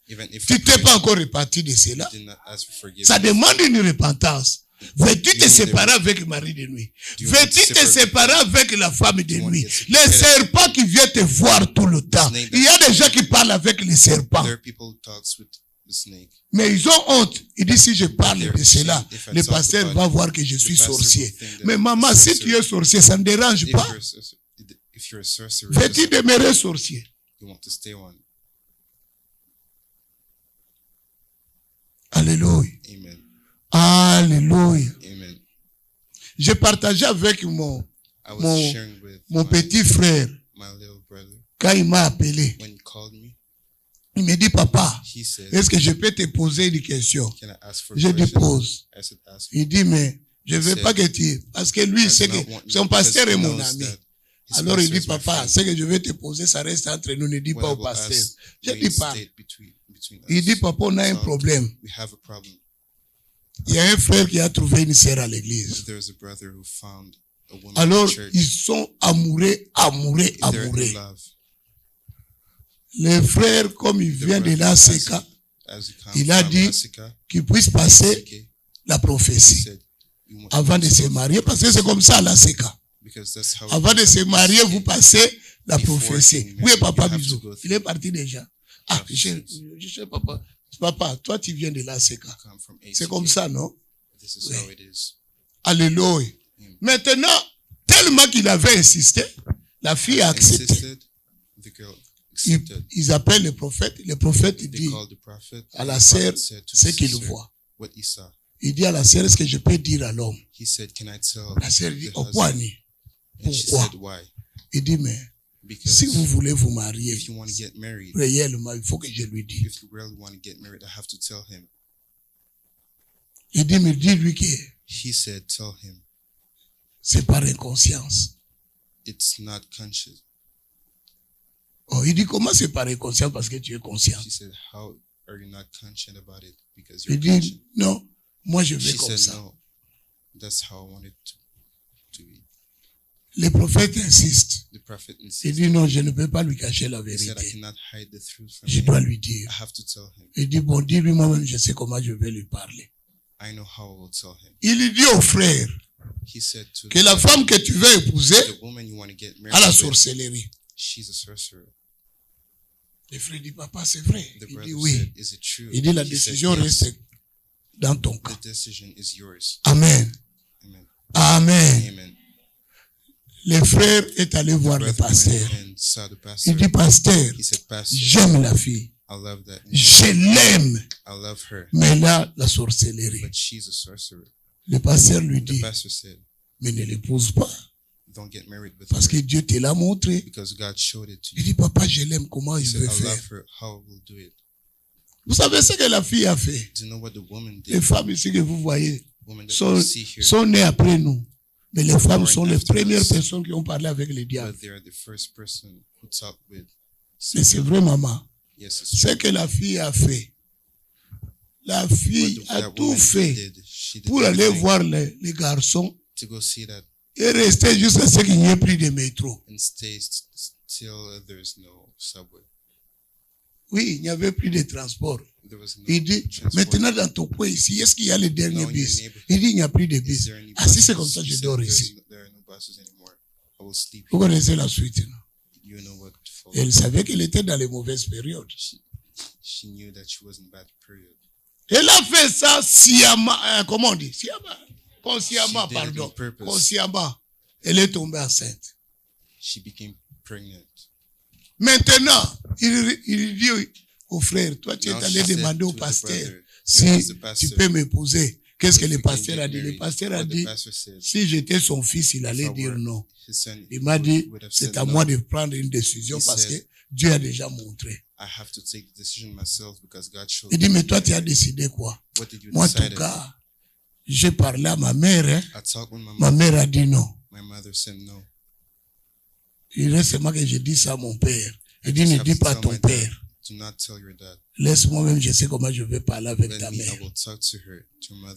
Even if tu you t'es pray, pas encore reparti de cela. you did not ask for forgiveness. Ça demande une repentance. Veux-tu te You need séparer a- avec le mari de nuit? Do you want Veux-tu to te separate séparer avec la femme de you want nuit? to get Les separated? serpents qui viennent te voir tout le temps. Snake Il y a des gens qui parlent avec les serpents. There are people who talks with the snake. Mais ils ont honte. Ils disent, si je parle They're de cela, ashamed. If I le talk pasteur about va it, voir que je the suis pastor will sorcier. think that Mais I'm maman, a si sorcerer. tu es sorcier, ça ne dérange If pas. you're a sorcerer, Veux-tu demeurer sorcier? you want to stay on. Alléluia. Amen. Alléluia. Amen. J'ai partagé avec I was Mon- sharing with mon petit frère my little brother quand il m'a appelé. when he called me. Il me dit, papa, He said, est-ce que je peux te poser une question? "Can I ask for Je a dis question?" pose. I said, "Ask." Il dit, mais Je ne veux pas que tu... Parce que lui, c'est que son pasteur est mon ami. Alors il dit, papa, ce que je vais te poser, ça reste entre nous, ne dis pas au pasteur. Je dis pas. Il dit, papa, on a un problème. Il y a un frère qui a trouvé une sœur à l'église. Alors, ils sont amoureux. Le frère, comme il vient de l'ACK, il a dit qu'il puisse passer la prophétie avant de se marier, parce que c'est comme ça l'ACK. Avant de se marier, vous passez la prophétie. Où est papa Bisou? Il est parti déjà. Ah, je sais papa. Papa, toi tu viens de l'ACK. C'est comme ça, non? Oui. Alléluia. Maintenant, tellement qu'il avait insisté, la fille a accepté. Ils appellent le prophète dit à la sœur ce qu'il voit. Il dit à la sœur, est-ce que je peux dire à l'homme? La sœur dit, pourquoi? Il dit, mais si vous voulez vous marier, réellement, il faut que je lui dise. Il dit, mais dis-lui que c'est par inconscience. Oh, il dit, comment c'est par inconscience parce que tu es conscient? Il dit, non, moi je vais comme ça. Le prophète insiste. Il dit, non, je ne peux pas lui cacher la vérité. Je dois lui dire. Il dit, bon, dis-lui moi-même, je sais comment je vais lui parler. Il dit au frère que la femme que tu veux épouser a la sorcellerie. Le frère dit, papa, c'est vrai. Il dit, oui. Il dit, la décision reste dans ton cas. Amen. Amen. Le frère est allé voir le pasteur. Il dit, pasteur, j'aime la fille. Je l'aime. Mais là, la sorcellerie. Le pasteur lui dit, mais ne l'épouse pas. Parce que Dieu te l'a montré. Il dit, papa, je l'aime, comment il veut faire? Vous savez ce que la fille a fait? Les femmes ici que vous voyez sont nées après nous. Mais les femmes sont les premières personnes qui ont parlé avec le diable. Mais c'est vrai, maman. Ce que la fille a fait, la fille a tout fait pour aller voir les garçons et rester jusqu'à ce qu'il n'y ait plus de métro. Oui, il n'y avait plus de transport. Il dit, maintenant dans ton coin ici, est-ce qu'il y a les derniers bus? Il dit, il n'y a plus de bus. Ah, si c'est comme ça, je dors ici. Vous connaissez la suite, non? Elle savait qu'elle était dans les mauvaises périodes. Elle a fait ça sciemment, comment on dit? Consciemment, pardon. Consciemment. Elle est tombée enceinte. Maintenant, il dit au frère, toi tu es allé demander au pasteur si tu peux m'épouser. Qu'est-ce que le pasteur a dit? Le pasteur a dit, si j'étais son fils, il allait dire non. Il m'a dit, c'est à moi de prendre une décision parce que Dieu a déjà montré. Il dit, mais toi tu as décidé quoi? Moi en tout cas, j'ai parlé à ma mère. Ma mère a dit non. Il reste seulement que je dis ça à mon père. Il dit, ne dis pas à ton père. Laisse-moi même, je sais comment je vais parler avec ta mère.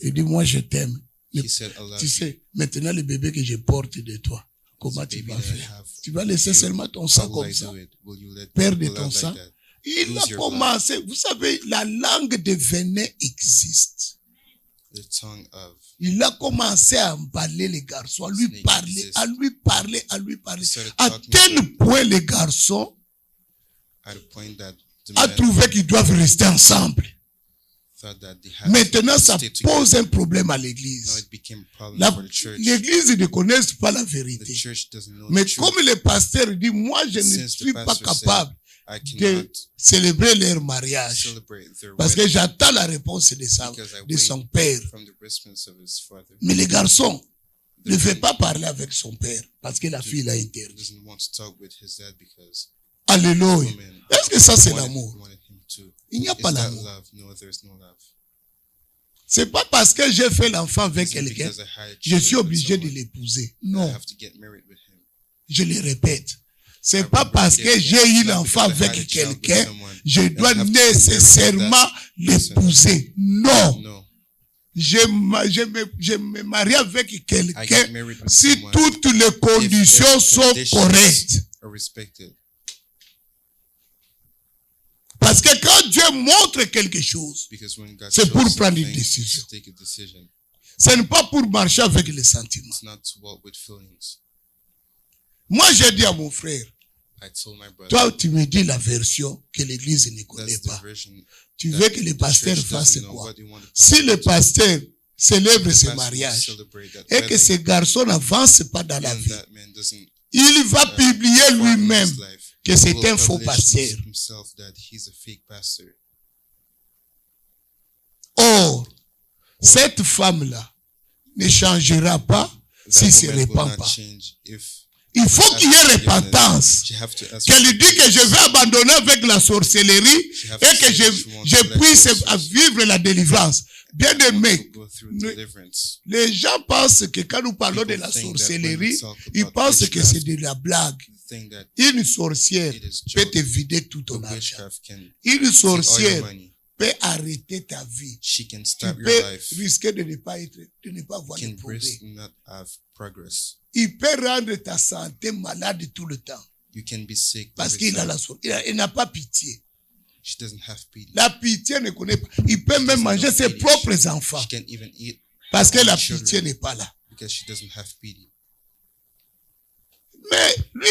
Il dit, moi je t'aime. Tu sais, maintenant le bébé que je porte de toi, comment tu vas faire? Tu vas laisser seulement ton sang comme ça, perdre ton sang. Il a commencé, vous savez, la langue de venin existe. Il a commencé à emballer les garçons, à lui parler, à tel point les garçons a trouvé qu'ils doivent rester ensemble. Maintenant, ça pose un problème à l'église. L'église ne connaît pas la vérité. Mais comme le pasteur dit, moi je ne suis pas capable de célébrer leur mariage. Parce que j'attends la réponse de son père. Mais les garçons ne veulent pas parler avec son père parce que la fille l'a interdit. Alléluia. Est-ce que ça c'est l'amour? Il n'y a pas l'amour. C'est pas parce que j'ai fait l'enfant avec It's not quelqu'un, because I had je suis children with obligé de someone, l'épouser. I Non, have to get married with him. je le répète. C'est I pas parce que repeat it j'ai again. eu It's not l'enfant because I had avec a child with quelqu'un, someone, je I dois have to get married with nécessairement that person. l'épouser. Non. No, Je me marie avec I quelqu'un get married with si someone toutes les conditions if sont conditions correctes. are respected. Parce que quand Dieu montre quelque chose, Because when God c'est shows pour prendre une something, décision. to take a decision. Ce n'est pas pour marcher avec les sentiments. It's not to walk with feelings. Moi, j'ai dit à mon frère, I told my brother, toi, tu me dis la version que l'église ne connaît that's pas. the version Tu that veux que le the pasteur church fasse doesn't know. quoi? What do you want the Si pastor le to do? pasteur célèbre The ce pastor will mariage celebrate that et que wedding, ce garçon n'avance pas dans la and vie, that man doesn't il va publier start in lui-même his life. que He c'est will un faux publish pasteur. himself that he's a fake pastor. Or, cette femme-là ne changera pas si That se woman will répand not pas. change if Il faut qu'il y ait Forgiveness. repentance. she have to ask Qu'elle dit que je vais abandonner avec la sorcellerie She have et to que say that she wants je to let puisse go of vivre la délivrance. Bien aimé, to go through ne- deliverance. les gens pensent que quand nous parlons de People la think that when we sorcellerie, talk ils about pensent que witchcraft, c'est de la blague. think that Une sorcière it is peut joke. te vider tout The ton argent. witchcraft can Une take all your sorcière money. peut arrêter ta vie. She can Tu stop your peux life. risquer de ne pas voir Can le progrès. risk not have progress. Il peut rendre ta santé malade tout le temps. You can be sick Parce every qu'il a time. la sorcellerie. Il n'a pas pitié. She doesn't have pity. La pitié ne connaît pas. Il peut même manger ses propres enfants. She can't even eat Parce que her la own children pitié n'est pas là. because she doesn't have pity. Mais lui,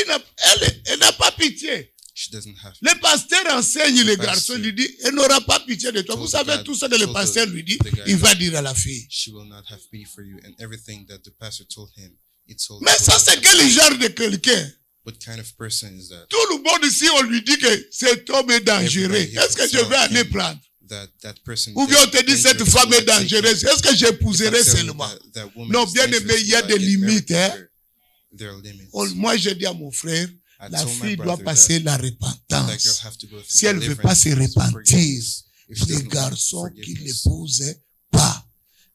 elle n'a pas pitié. She doesn't have Le pasteur enseigne le pastor garçon, lui dit, elle n'aura pas pitié de toi. told Vous savez God- tout ce que le told pasteur lui dit, the guy il va that dire à la fille. she will not have pity for you, and everything that the pastor told him, he told Mais ça, her. c'est quel genre de quelqu'un? What kind of person is that? Tout le monde ici, on lui dit que cet homme est dangereux. Everybody Est-ce que je tells vais aller him prendre? That person Ou bien on te dit, is cette dangerous, femme you est will take dangereuse. him. Est-ce que j'épouserai If I tell you seulement? that woman Non, is bien aimé, dangerous, il y a will I des get married limites, to hein. her? There are limits. Moi, je dis à mon frère, I la told my fille doit brother passer la that girl repentance. have to go through Si elle ne veut deliverance pas se and repentir, forgiveness. If she les doesn't want garçons qui forgiveness, l'épousent pas,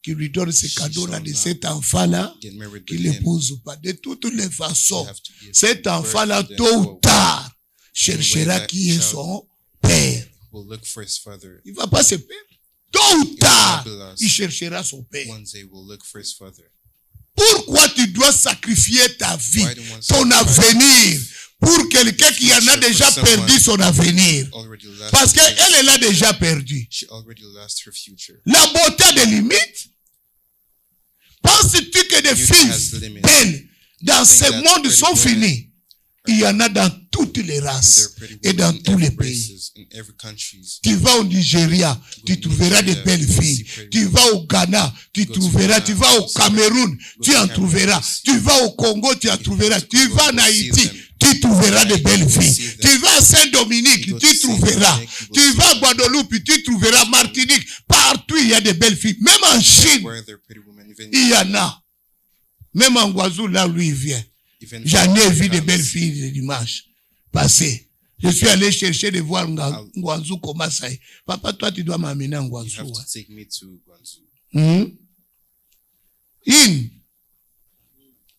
qui lui donnent ce She cadeau-là shall de not cet enfant-là, get married qui with him. l'épouse pas. De toutes les You façons, have to give cet birth enfant-là, to them tôt ou who tard, cherchera that qui est child son père. will look for his father. Il ne va pas se perdre. Tôt ou tard, will not be lost. il cherchera son père. One day will look for his father. Pourquoi tu dois sacrifier ta vie, Why do you want to ton sacrifice avenir, pour quelqu'un qui en a future déjà for perdu someone son avenir? Already lost Parce her future. qu'elle l'a déjà perdu. She already lost her future. La beauté a des limites. Penses-tu que des Beauty has filles limits. belles dans You think ce that monde pretty sont women finies? Il y en a dans toutes les They're races pretty et women dans in tous les every pays. races, in every countries. Tu vas au Nigeria, tu Go to trouveras de Nigeria, belles you will filles. see pretty Tu women. vas au Ghana, tu Go to trouveras. Ghana, Tu vas you au will see Cameroun, Go tu to en Cameroun, trouveras. you will see. Tu vas au Congo, tu en trouveras. to Tu Congo, vas en you will see Haïti, them. tu trouveras de belles You will filles. see them. Tu vas à Saint-Dominique, You go tu to trouveras. Saint-Dominique, you will Tu see vas à them. Guadeloupe, tu trouveras. Martinique, partout il y a de belles filles. Même en Chine, Where there are pretty women, even il y en a. Même en Guazou, là où lui il vient. even J'en ai vu comes. de belles filles le dimanche passé. Je suis allé chercher de voir Ngwanzou comment ça est. Papa, toi, tu dois m'amener en You Ngwanzou. have to Hein. take me to Guangzhou.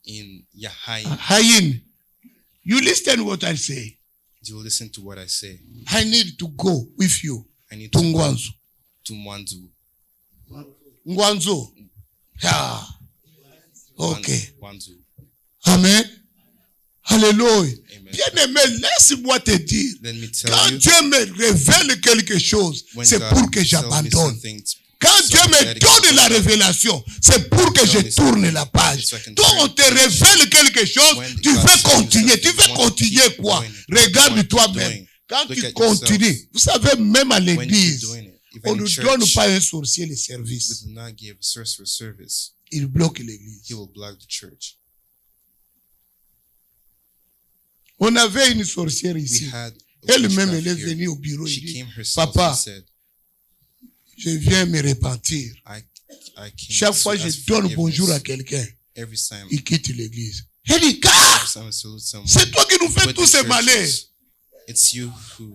In Yahai, Hayin, you listen what I say. you listen to what I say. I need to go with you I need to to go Ngwanzou. to Mwanzu. Ngwanzou. Yeah. Okay. Mwanzu. Amen. Alléluia. Amen. Bien-aimé, laisse-moi te dire. Let me tell Quand you, Dieu me révèle quelque chose, when c'est God pour que tells me j'abandonne. something, Quand so Dieu me that it donne can la go. révélation, c'est pour que je Tell me tourne something la page. so I can Toi, turn on the te page. révèle quelque chose, When tu God veux says continuer. Tu something, veux you want to continuer keep quoi? doing it. Regarde You want to toi-même. keep doing it. Quand Look tu at continues, yourself. vous savez, même à When you're l'église, doing it, on even ne in donne church, pas à un sorcier le we service. do not give sorcerer service. Il bloque l'église. He will block the church. On avait une sorcière We ici. had a Elle-même, elle est witchcraft here. venue au bureau. She Elle dit, came herself Papa, and said, je viens me repentir. I came Chaque to fois que je ask donne forgiveness. bonjour à quelqu'un, Every time, il quitte l'église. Elle dit, car every time I salute someone, c'est toi qui nous fais but tous the ces malheurs. churches, it's you who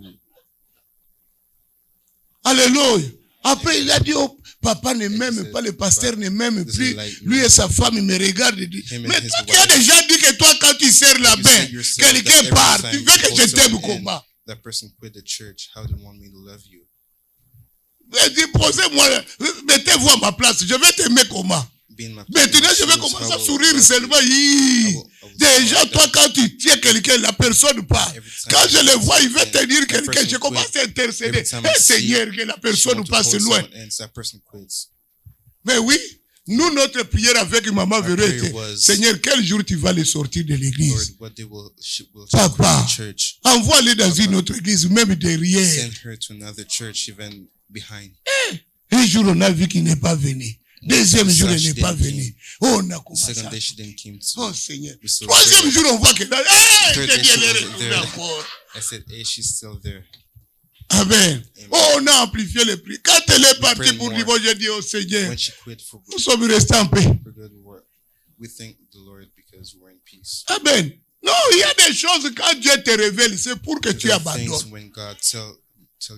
Alléluia. Après, il a dit, oh, Papa ne m'aime said, pas, le pasteur ne m'aime doesn't plus. like Lui me. et sa femme, ils me regardent et disent, Him and mais his toi qui as wife. déjà dit que toi, quand tu sers la You main, said yourself that quelqu'un every part, time tu veux you que hold je t'aime someone in, comment? that person quit the church. How do you want me to love you? Mais dis, posez-moi, mettez-vous à ma place, je vais t'aimer comment? Be in my Maintenant, je vais shoes, commencer how à will I sourire love seulement. you? Hi. I will Déjà, smile toi, that quand tu tiens quelqu'un, la personne part. every time Quand je le vois, il veut and te dire that quelqu'un, person je commence quit. à intercéder. Every time I Eh, see Seigneur, que la she personne want to passe hold loin. someone and that person quits. Mais oui, nous, notre prière avec maman Our Véro prayer était, was, Seigneur, quel jour tu vas les sortir de Lord, l'église? what day will she Papa. go to church? Envoie-les dans une autre église, même derrière. Send her to another church, even behind. Un jour, on a vu qu'il n'est pas venu. Deuxième jour, il n'est pas venu. Oh, on a The commencé second à... day, she didn't came to. Oh, Seigneur. We saw Troisième her. jour, on voit que... Hey, Third j'ai day, dit, she elle est wasn't retournée there. encore. I said, hey, she's still there. Amen. Oh, on a amplifié le prix. Quand elle est partie prayed pour more. divorce, j'ai dit, oh Seigneur, When she quit for nous sommes restés en paix. good work, we thank the Lord because we're in peace. Amen. Non, il y a des choses, quand Dieu te révèle, c'est pour que tu There are things abandonnes. when God tell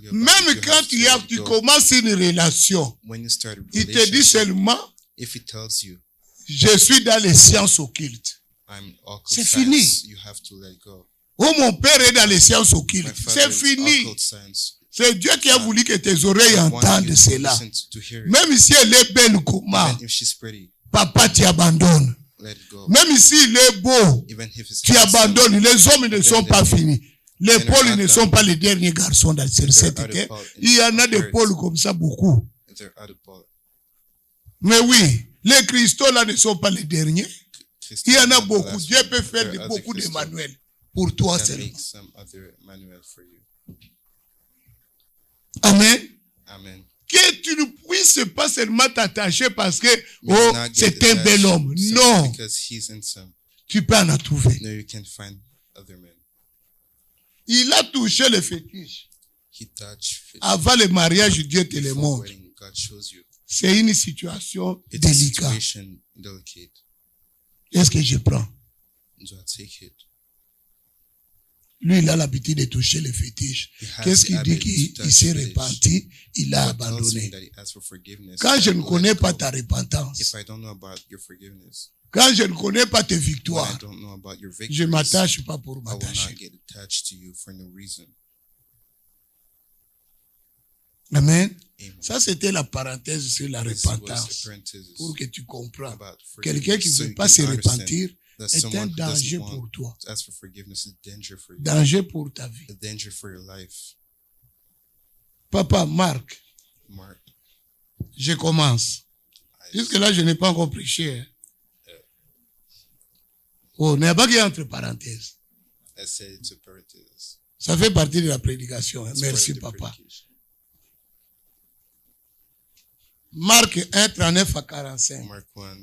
you about Même it, quand you have to let tu go. commences une relation, When you start a il te dit relationship, seulement, if he tells you, je suis dans les sciences occultes. I'm occult C'est science, fini. you have to let go. Oh, mon père est dans les sciences My occultes. father C'est is fini. occult science. C'est Dieu qui a voulu que tes oreilles I want you entendent to cela. listen to hear it. Même si elle est belle comment, Even if she's pretty, papa t'abandonne. let it go. Même s'il est beau, Even if it's tu handsome, abandonnes. Les hommes ne sont pas finis. Les And Pauls they're ne not sont done. pas les derniers garçons dans They're cette out of terre. Paul and Il y en a des Paul. Pauls comme ça beaucoup. they're out of Paul. Mais oui, les cristaux là ne sont pas les derniers. Il y en a Christians, beaucoup. last Dieu one. peut faire There are beaucoup other Christians. d'Emmanuel pour toi Can seulement. make some other manual for you. Amen. Amen. Que tu ne puisses pas seulement t'attacher parce que, May oh, not get c'est un bel attached homme. simply Non, because he's handsome. tu peux en trouver. No, you can find other men. Il a touché le fétiche. He touched fit. Avant le mariage, Dieu te le Before montre. wedding, God shows you. C'est une situation It's a délicate. situation delicate. Est-ce que je prends? Do I take it? Lui, il a l'habitude de toucher le fétiche. He has Qu'est-ce the qu'il dit habit qu'il to il touch s'est fetish. repenti? Il a God tells me abandonné. that he asks for forgiveness. Quand je I ne will connais let pas go. ta repentance, If I don't know about your forgiveness, quand je ne connais pas tes when I victoires, don't know about your je victories, m'attache pas pour I will m'attacher. not get attached to you for no reason. Amen. Amen. Ça, c'était la parenthèse sur la This was repentance. a parenthesis Pour que tu comprends. about Quelqu'un qui forgiveness, ne so veut you pas can se understand repentir that est un someone who danger doesn't pour want toi. to ask for forgiveness is danger for you, Danger pour ta vie. a danger for your life. Papa, Marc, Mark, je commence. I, Jusque-là, je n'ai pas encore prêché. Hein. Oh, il n'y a pas qu'il y ait entre parenthèses. I said it's a parenthesis. Ça fait partie de la prédication. Hein. It's part Merci, of the papa. predication. Marc 1, 39 à 45. Mark 1.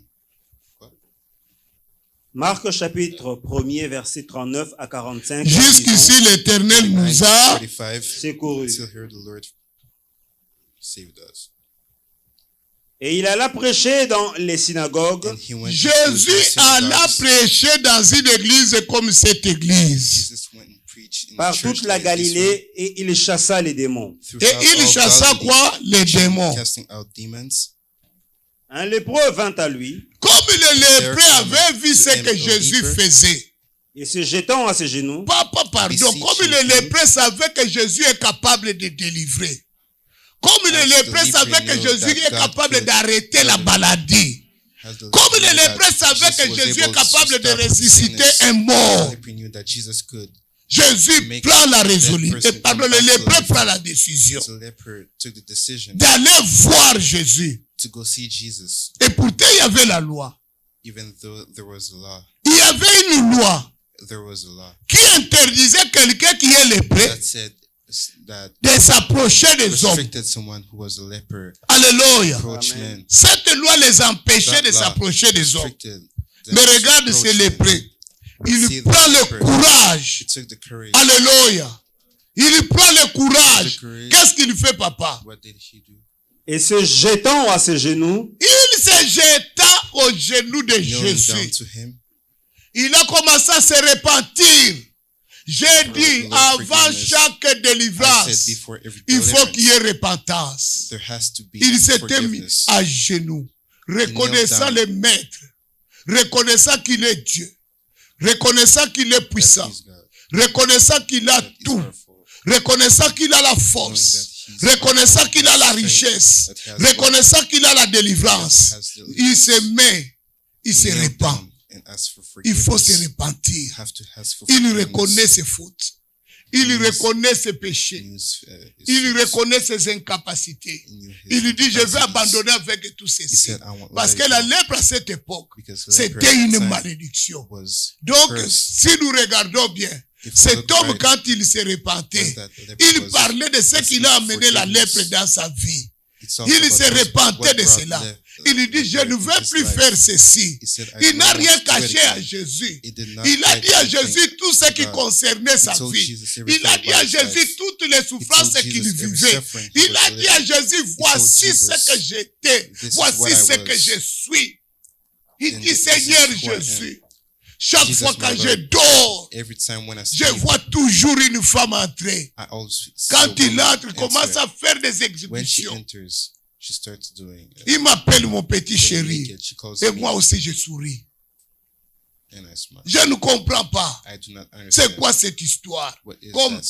Marc chapitre 1er, verset 39 à 45. Jusqu'ici, l'Éternel nous a 45. secourus. Until here the Lord saved us. Et il alla prêcher dans les synagogues And he went into Jésus the alla synagogues. prêcher dans une église comme cette église. Jesus went and preached in par church toute la like this one, Galilée et il chassa les démons. throughout Et il all chassa Galilee, quoi? Les démons. casting out demons. Un lépreux vint à lui Comme le lépreux avait vu ce que Jésus faisait. et se jetant à ses genoux, Papa, pardon. Comme le lépreux savait que Jésus est capable de délivrer. Comme le lépreux savait que Jésus est capable d'arrêter la maladie. As the Comme le leper lépreux that savait Jesus que was Jésus able est capable to de stop ressusciter sickness, un mort. the leper knew that Jesus could. Jésus Make prend la that résolution. person Pardon, le come back to lépreux life. prend la décision The leper took the decision d'aller voir Jésus. to go see Jesus, Et pourtant, il y avait la loi. even though there was a law. Il y avait une loi There was a law qui interdisait quelqu'un qui est lépreux that said that de s'approcher des hommes. restricted someone who was a leper Alléluia. approach Amen. men. Cette loi les empêchait That de law s'approcher des hommes. restricted them Mais to regarde approach ces men. lépreux. Il See the prend le leper. courage. He took the courage. Alléluia. Il prend le courage. The courage. Qu'est-ce qu'il fait, papa? What did he do? et se jetant à ses genoux, Il se jeta aux genoux de Kneeling down Jésus. to him. Il a commencé à se repentir. J'ai dit, avant chaque délivrance, before every il faut qu'il y ait deliverance, repentance. there has to be Il s'était mis forgiveness. à genoux, reconnaissant down. le Maître, reconnaissant qu'il est Dieu, reconnaissant qu'il est That puissant, he's God, reconnaissant qu'il a that he's tout, powerful, reconnaissant qu'il a la force, reconnaissant qu'il a la richesse, reconnaissant qu'il a la délivrance. Il se met, il se répand. Il faut se repentir. Il reconnaît ses fautes. Il reconnaît ses péchés. Il reconnaît ses incapacités. Il lui dit, je vais abandonner avec tout ceci. Parce que la lèpre à cette époque, c'était une malédiction. Donc, si nous regardons bien, cet homme, quand il se repentait, il parlait de ce qu'il a amené la lèpre dans sa vie. Il se repentait de cela. Il dit, je ne veux plus faire ceci. Il n'a rien caché à Jésus. Il a dit à Jésus tout ce qui concernait sa vie. Il a dit à Jésus toutes les souffrances qu'il vivait. Il a dit à Jésus, voici ce que j'étais. Voici ce que je suis. Il dit, Seigneur Jésus, chaque fois que je dors, je vois toujours une femme entrer. Quand il entre, il commence à faire des exhibitions. Il m'appelle mon petit chéri. Et moi aussi, je souris. Je ne comprends pas. C'est quoi cette histoire? Comme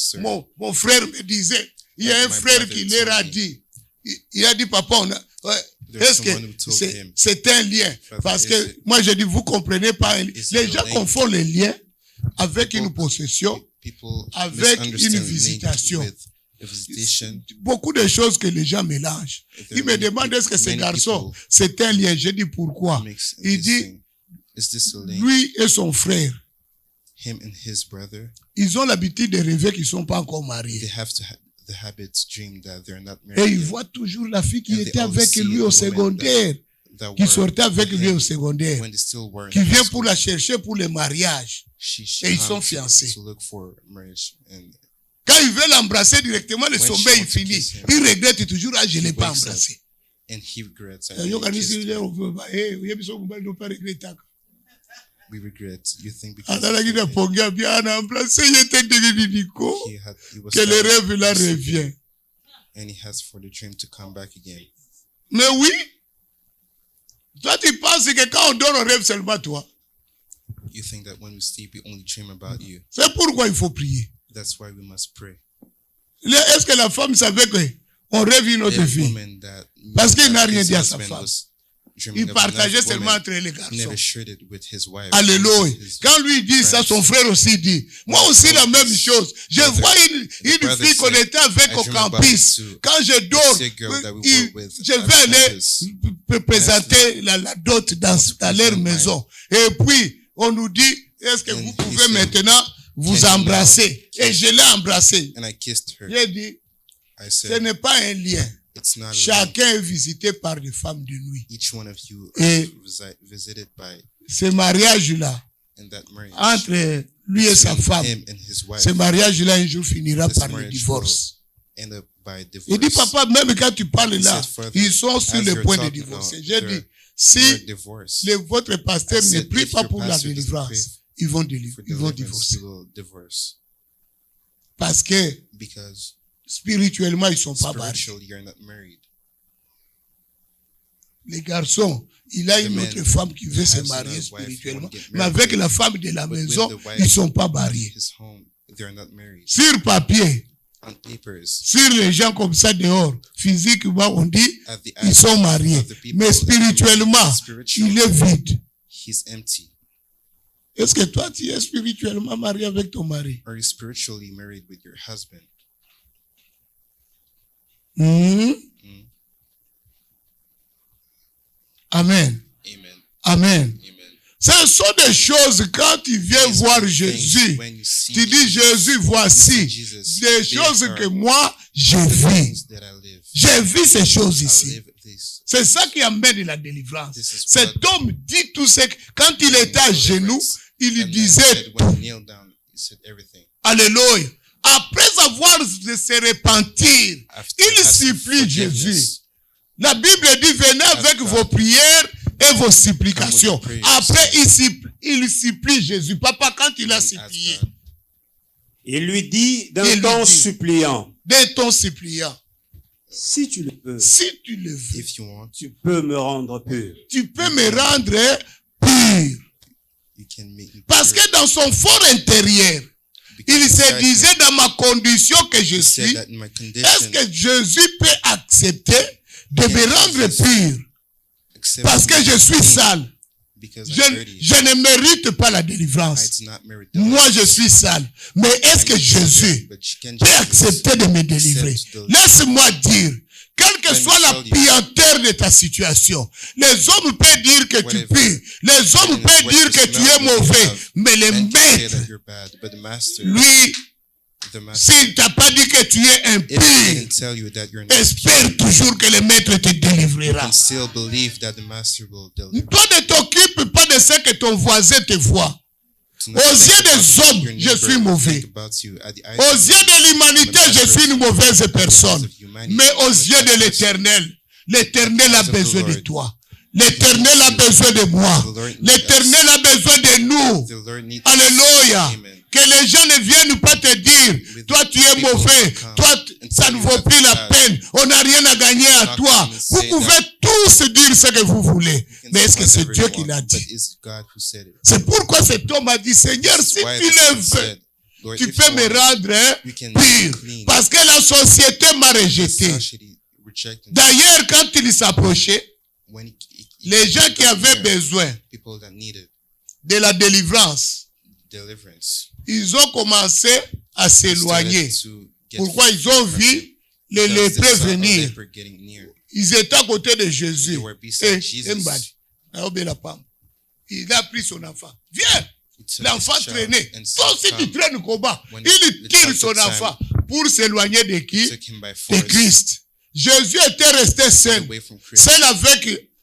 mon frère me disait, il y a un frère qui leur a dit, il a dit, papa, est-ce que c'est un lien? Parce que moi, je dis, vous comprenez pas. Les gens confondent les liens avec une possession, avec une visitation. Beaucoup de choses que les gens mélangent. Ils me demandent est-ce que ce garçon, c'est un lien. Je dis pourquoi. Il dit, lui et son frère, ils ont l'habitude de rêver qu'ils ne sont pas encore mariés. Et ils voient toujours la fille qui était avec lui au secondaire, qui sortait avec lui au secondaire, qui vient pour la chercher pour le mariage. Et ils sont fiancés. Quand il veut l'embrasser directement, le sommeil est fini. Il regrette toujours, ah, je ne l'ai pas embrassé. We regret. You think Que because le rêve là revient. and he has for the dream to come back again. Mais oui, toi tu penses que quand on dort, on rêve seulement toi. You think that when we sleep, we only dream about you. C'est pourquoi il faut prier. That's why we must pray. Est-ce que la femme savait qu'on rêve une autre fille? Parce qu'il n'a rien dit à sa femme. Il partageait seulement entre les garçons. Alléluia. Quand lui dit ça, son frère aussi dit. Moi aussi la même chose. Je vois une fille qu'on était avec au campus. Quand je dors, je vais aller présenter la dot dans leur maison. Et puis, on nous dit, est-ce que vous pouvez maintenant vous embrasser? Et je l'ai embrassé. J'ai dit, ce n'est pas un lien. Chacun est visité par des femmes de nuit. Et ce mariage-là, entre lui et sa femme, ce mariage-là un jour finira par le divorce. Il dit, papa, même quand tu parles là, ils sont sur le point de divorcer. J'ai dit, si votre pasteur ne prie pas pour la délivrance, ils vont divorcer. Parce que spirituellement, ils ne sont pas mariés. Les garçons, il a une autre femme qui veut se marier spirituellement, mais avec la femme de la maison, ils ne sont pas mariés. Sur papier, sur les gens comme ça dehors, physiquement, on dit, ils sont mariés. Mais spirituellement, il est vide. Est-ce que toi, tu es spirituellement marié avec ton mari? Are you spiritually married with your husband? Amen. Amen. Amen. Amen. Ce sont des choses, quand tu viens voir Jésus, tu dis, Jésus, voici des choses que moi, je vis. J'ai vu ces choses ici. C'est ça qui amène la délivrance. Cet homme dit tout ce que, quand il était à genoux, il disait tout. Alléluia. Après avoir se repentir, il supplie Jésus. La Bible dit, venez avec vos prières et vos supplications. Après, il supplie Jésus. Papa, quand il a supplié, Il lui dit d'un Il lui ton dit. suppliant, D'un ton suppliant, si tu le peux, si tu le veux, If you want, tu peux me rendre pur. tu peux me rendre pur. you can make me Parce pure. que dans son fort intérieur, Because il se inside disait him, dans ma condition que je he said suis, that in my est-ce condition, que Jésus peut accepter de me rendre pur accept parce que me je suis clean sale? because Je, I'm dirty. je ne mérite pas la I délivrance. did not merit Moi, je suis sale. Mais est-ce que Jésus but you can peut just accepter de me délivrer? Laisse-moi dire, quelle que soit la puanteur de ta situation, les hommes peuvent dire que tu pues, les hommes peuvent dire que tu es mauvais, mais le men can say maître, that you're bad, but the master, lui, the master, s'il t'a pas dit que tu es if he impur, didn't tell you that you're not espère toujours que le maître te you délivrera. can still believe that the master will deliver. Toi ne t'occupes pas de ce que ton voisin te voit. Do not Aux think yeux des about hommes, your je neighbor, suis mauvais. think about you. At the eyes Aux of yeux de l'humanité, je suis une mauvaise personne. Mais aux yeux de l'Éternel, l'Éternel a besoin de toi. L'Éternel a besoin de moi. L'Éternel a besoin de nous. the Lord needs Alléluia. Amen. Que les gens ne viennent pas te dire, toi tu es mauvais, toi ça ne vaut plus la peine, on n'a rien à gagner à toi. Vous pouvez tous dire ce que vous voulez. Mais est-ce que c'est Dieu qui l'a But dit? it's God who said it. C'est pourquoi cet homme a dit, Seigneur, si Why tu this le man veux, said, Lord, tu if peux you me want, rendre you can pur. clean. Parce que la société m'a rejeté. Society rejected him. D'ailleurs, quand il s'approchait, When les gens qui avaient there, besoin people that needed de la délivrance, deliverance, ils ont commencé à s'éloigner. started to get Pourquoi ils ont vu les because they lépreux saw a venir? leper getting near. Ils étaient à côté de Jésus. They were beside Et Jesus. Mbadi, Naobe la femme, il a pris son enfant. Viens! He took L'enfant his child traînait. and Toi said, aussi tu "Come." traînes combat. When Il the tire child son took time, enfant pour s'éloigner de He qui? took him by De force Christ. Jésus était resté seul. away from Christ. Seul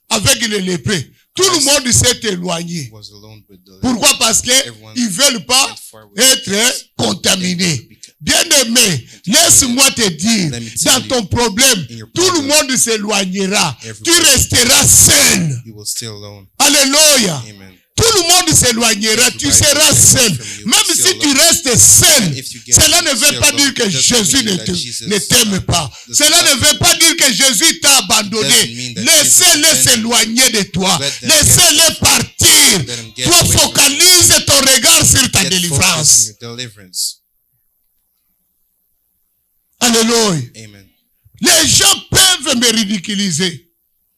avec les lépreux. Tout le monde s'est éloigné. Was alone with the Pourquoi? Parce que Everyone ils veulent pas went far with être Jesus. contaminés. Bien-aimé, laisse-moi te dire, Let me tell dans you, ton problème, in your tout le problem, monde s'éloignera. everybody- Tu resteras seul. You will stay alone. Alléluia. Amen. Tout le monde s'éloignera. Tu Everybody seras will stay seul. from you. Même Still si tu alone. restes seul, And if you get cela ne veut still pas alone, dire que it doesn't Jésus mean ne that Jesus, ne t'aime pas. does Cela not ne veut pas dire que Jésus t'a doesn't abandonné. mean that Laissez-les Jesus s'éloigner de toi. Let them Laissez-les partir. Let them get Toi, away from you. focalise ton regard sur ta Get délivrance. focused on your deliverance. Alléluia. Amen. Les gens peuvent me ridiculiser.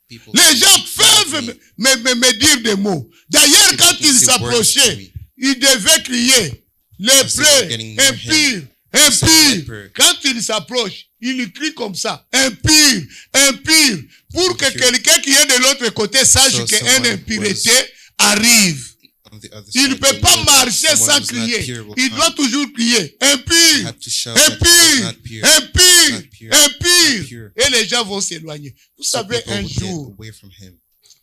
People Les gens peuvent me dire des mots. D'ailleurs, People quand can ils say words to s'approchaient, me. ils devaient crier, lépreux, getting near impur, say impur. leper. Quand ils s'approchent, ils crient comme ça, impur, impur, pour que Impur. quelqu'un qui est de l'autre côté sache So qu'une someone impureté arrive. On the other Il side, ne peut they pas know that marcher someone sans who's not crier. pure will Il come. doit toujours crier, You impur, have to shout that he is impur, not pure. impur, Not pure. Not impur. pure. Et les gens vont s'éloigner. Vous So savez, people un will get jour, away from him.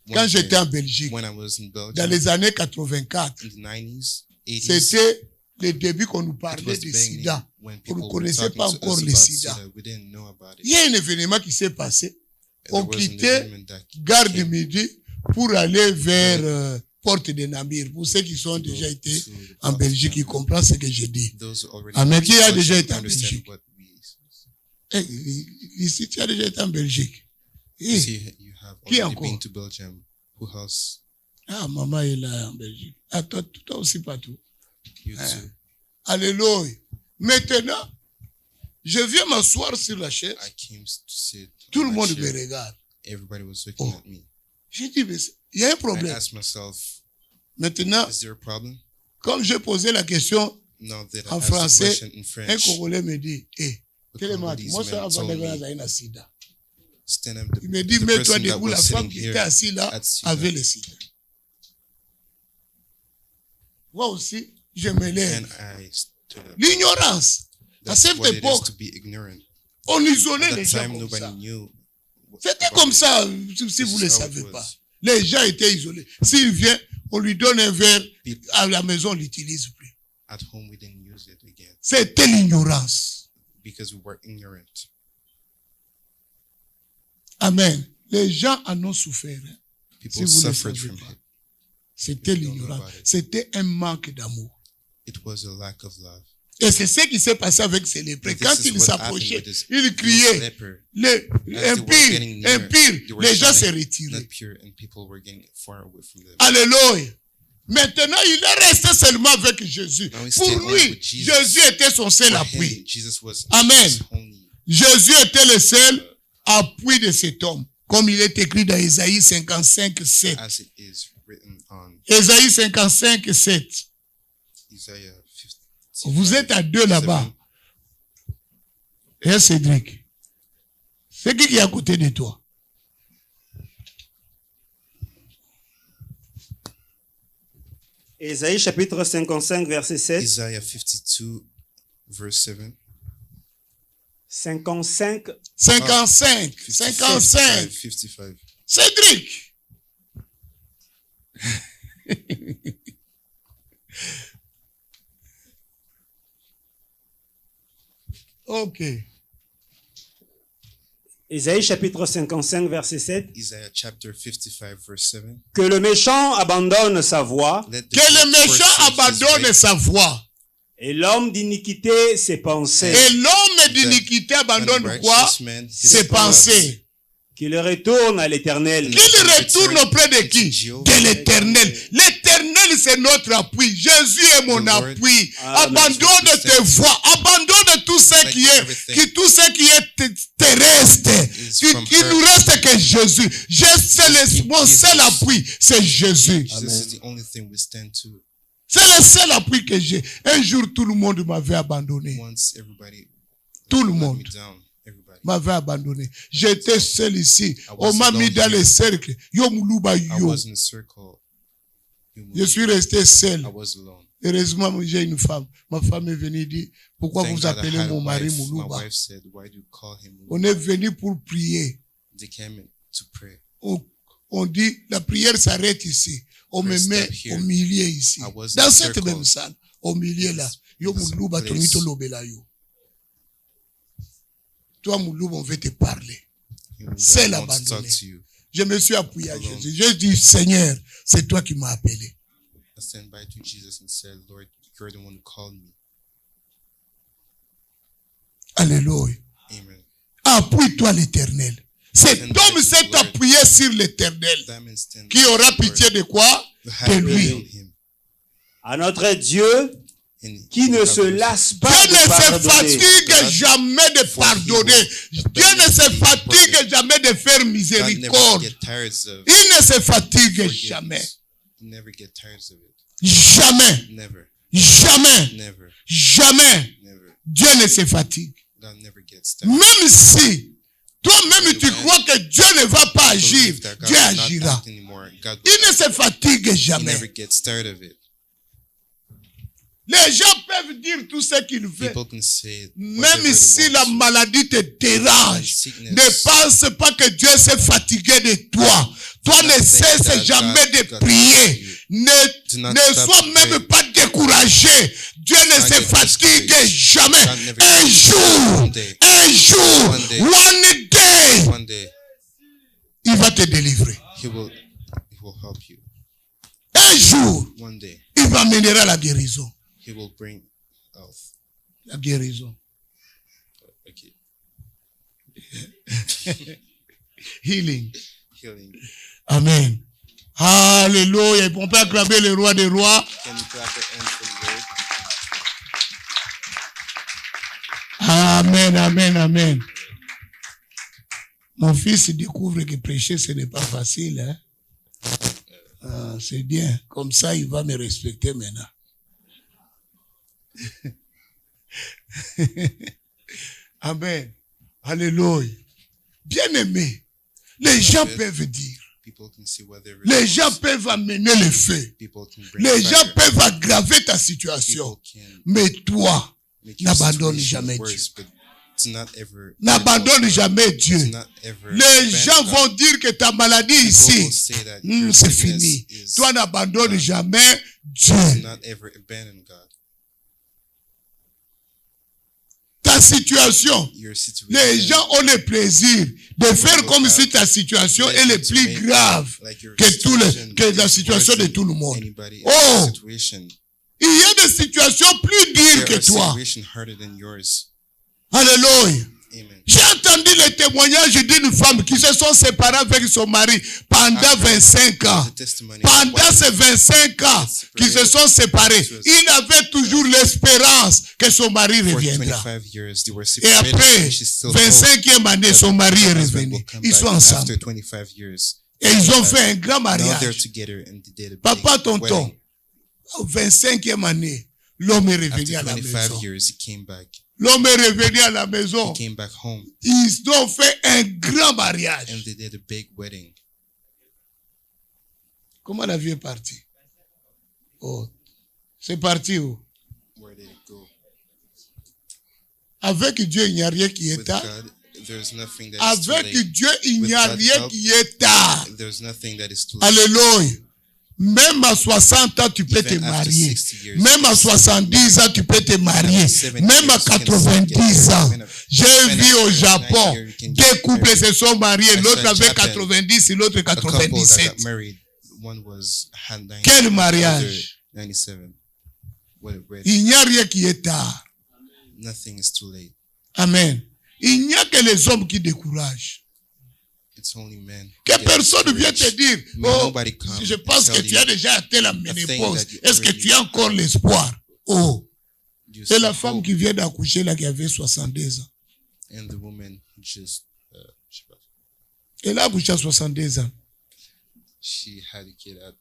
quand One j'étais day, en Belgique, when I was in dans Belgium, les années 84, in the 90s, 80s, c'était le début qu'on nous it parlait was de beginning sida. when On ne people were connaissait talking pas to encore us le about sida. sida. We didn't know about it. Il y a un événement qui s'est passé. There On was an quittait agreement that Gare du came Midi pour aller vers Porte de Namur. Pour ceux qui sont déjà été to the en Belgique, ils comprennent ce que je dis. Those who already Amen. Qui a understand déjà été en understand Belgique? what we Eh, ici, tu as déjà été en Belgique. Eh, see. You have Qui already encore? been to Belgium. Who else? Ah, maman est là en Belgique. Ah, toi aussi partout. You too. Alléluia. Maintenant, je viens m'asseoir sur la chaise. I came to sit. Tout on le my monde chair. me regarde. Everybody was looking Oh. at me. J'ai dit, mais il y a un I problème. asked myself, Maintenant, is there a problem? comme j'ai posé la question, Now that I en asked the français, question in un French, Congolais me dit, the Télémat, Congolese moi, ça man told va me, dans un sida. stand up. Il me dit, The mets-toi person that debout, was la femme sitting qui here était assise là had sida. avait le sida. Moi aussi, je me lève. And I stood up. L'ignorance. À That's cette what it is époque, to be ignorant. on isolait At les that gens time, comme nobody ça. knew. C'était about comme it. ça, si vous ne le This is how savez it pas. was. Les gens étaient isolés. S'il vient, on lui donne un verre, People- à la maison, on l'utilise plus. At home, we didn't use it again C'était l'ignorance. because we were ignorant. Amen. Les gens en ont souffert. hein. People Si vous ne suffered savez from pas. it. C'était We don't know l'ignorance. about it. C'était un manque d'amour. It was a lack of love. Et c'est ce qui s'est passé avec ces lépreux. Quand ils s'approchaient, ils criaient, impire, les gens se retiraient. Alléluia. Maintenant, il est resté seulement avec Jésus. Pour lui, Jésus était son seul appui. Amen. Jésus était le seul appui de cet homme. Comme il est écrit dans Ésaïe 55, 7. Ésaïe 55, 7. Vous êtes à deux là-bas. Et Cédric, c'est qui est à côté de toi? Ésaïe chapitre 55, verset 7. Isaiah 52, verse 7. 55. 55. 55. 55. Cédric. Ok. Ésaïe chapitre 55, verset 7. Isaiah chapter 55, verse 7. Que le méchant abandonne sa voie Let the Que le méchant person abandonne his way, sa voie. et l'homme d'iniquité ses pensées. Et l'homme d'iniquité abandonne and quoi? righteous man his Ses thoughts. Qu'il Qu'il retourne à l'Éternel. retourne auprès de qui? De l'Éternel. L'Éternel, c'est notre appui. Jésus est mon appui. Abandonne tes voies. Abandonne tout ce qui est, tout ce qui est terrestre. Il nous reste que Jésus. Mon seul appui, c'est Jésus. Jesus is the only thing we stand to. C'est le seul appui que j'ai. Un jour, tout le monde m'avait abandonné. Once everybody Tout le let monde me down. Everybody. m'avait abandonné. J'étais seul ici. On m'a mis dans le cercle. Yo muluba I yo. was in a circle. Je suis resté seul. I was alone. Heureusement, j'ai une femme. Ma femme est venue dire, pourquoi Thank vous God I appelez had a mon mari wife. My Moulouba? wife said, why do you call him On Muluba? est venu pour prier. They came in to pray. On dit, la prière s'arrête ici. On me Let's met stop here. au milieu ici. I was Dans in cette circle. même salle. Au milieu là. Yo This Moulouba, place. Tonito Lobela yo. Toi Moulouba, on veut te parler. C'est I want to talk l'abandonné. to you. Je me suis appuyé à Alone. Jésus. J'ai dit, Seigneur, c'est toi qui m'as appelé. I stand by to Jesus and said, Lord, you're the one who called me. Alléluia. Amen. Appuie-toi à l'Éternel. Cet homme s'est appuyé sur l'Éternel. That man stand Qui aura by the pitié Lord, de quoi? who De had lui. mercy on him. À notre Dieu And qui ne who se had mercy. lasse Dieu pas ne de se pardonner. fatigue jamais de pardonner. Dieu ne se fatigue jamais de faire God never miséricorde. get tired of Il ne se fatigue forgiveness. jamais. You never get tired of it. Jamais. Never. Jamais. Never. Jamais. Never. Dieu ne se fatigue. God never gets tired. Même si toi-même tu crois que Dieu ne va pas agir, Believe that God Dieu will not agira. act anymore. God Il will ne se fatigue He jamais. never gets tired of it. Les gens peuvent dire tout ce qu'ils veulent. People can say Même whatever si they la want to. maladie te dérange, Sickness. ne pense pas que Dieu s'est fatigué de toi. Toi ne cesse jamais de prier. Ne sois même pas découragé. Dieu ne se fatigue jamais. Un jour, One day, one day, il va te délivrer. He will help you. Un jour, One day, il va mener à la guérison. He will bring health. La guérison. Okay. Healing. Healing. Amen. Alléluia. On peut acclamer le roi des rois. Can you clap your hands for the Lord? Amen, amen, amen. Mon fils découvre que prêcher, ce n'est pas facile. Hein? Ah, c'est bien. Comme ça, il va me respecter maintenant. Amen. Alléluia. Bien-aimé, les gens peuvent dire, People can see whether les gens peuvent amener le feu, people can bring les gens fire. peuvent aggraver ta situation, People can mais toi, make your n'abandonne situation jamais worse, but it's not ever n'abandonne jamais It's Dieu. not ever Les abandon gens God. vont dire que ta maladie People will ici, say that your c'est sickness fini. is Toi n'abandonne jamais do Dieu. not ever abandon God. Ta situation, Your situation. les gens ont le plaisir de faire comme si ta situation est le plus grave like your que situation que la is situation de worse tout le than monde. anybody Oh! else's situation. Il y a des situations plus dures There que are toi. situations harder than yours. Alléluia. Amen. J'ai entendu le témoignage d'une femme qui se sont séparées avec son mari pendant 25 ans. The testimony. Pendant ces 25 ans qu'ils se sont séparés, il avait toujours l'espérance que son mari For reviendra. 25 years, they were Et separated. après, And she's still 25e année, son mari est revenu. Ils sont ensemble. After 25 years. Et ils ont fait un grand Now they're mariage. together and they did a big Papa, tonton, wedding. 25e année, l'homme est revenu After à la 25 maison. years, he came back. L'homme est revenu à la maison. He came back home Ils ont fait un grand and mariage. they did a big wedding. Comment la vie est partie? Oh, c'est parti où? Where did it go? Avec Dieu, il n'y a rien qui est With tard. God, there's nothing that is too Avec late. Dieu, il n'y a With God's rien help, qui est tard. There's nothing that is too late. Alléluia. Même à 60 ans, tu peux te Even after marier. 60 years, Même à 70 ans, tu peux te marier. 70 Même à years, you can 90 still ans. get married. J'ai Even vu au after Japon, 90 years, you can deux get couples married. se sont mariés. I L'autre saw avait Japan, 90 et l'autre A couple that 97. got married. One had 90. Quel the other mariage! 97. What a wedding. Il n'y a rien qui est tard. Nothing is too late. Amen. Il n'y a que les hommes qui découragent. It's only men. Que who get personne ne vienne te discouraged. dire, May oh, nobody come je and pense que tell tu as you déjà atteint la thing ménopause. that you Est-ce que already tu as encore l'espoir? Oh. you C'est la still femme hope. qui vient d'accoucher là qui avait 62 ans. And the woman just, Elle a accouché à 62 ans. she had a kid at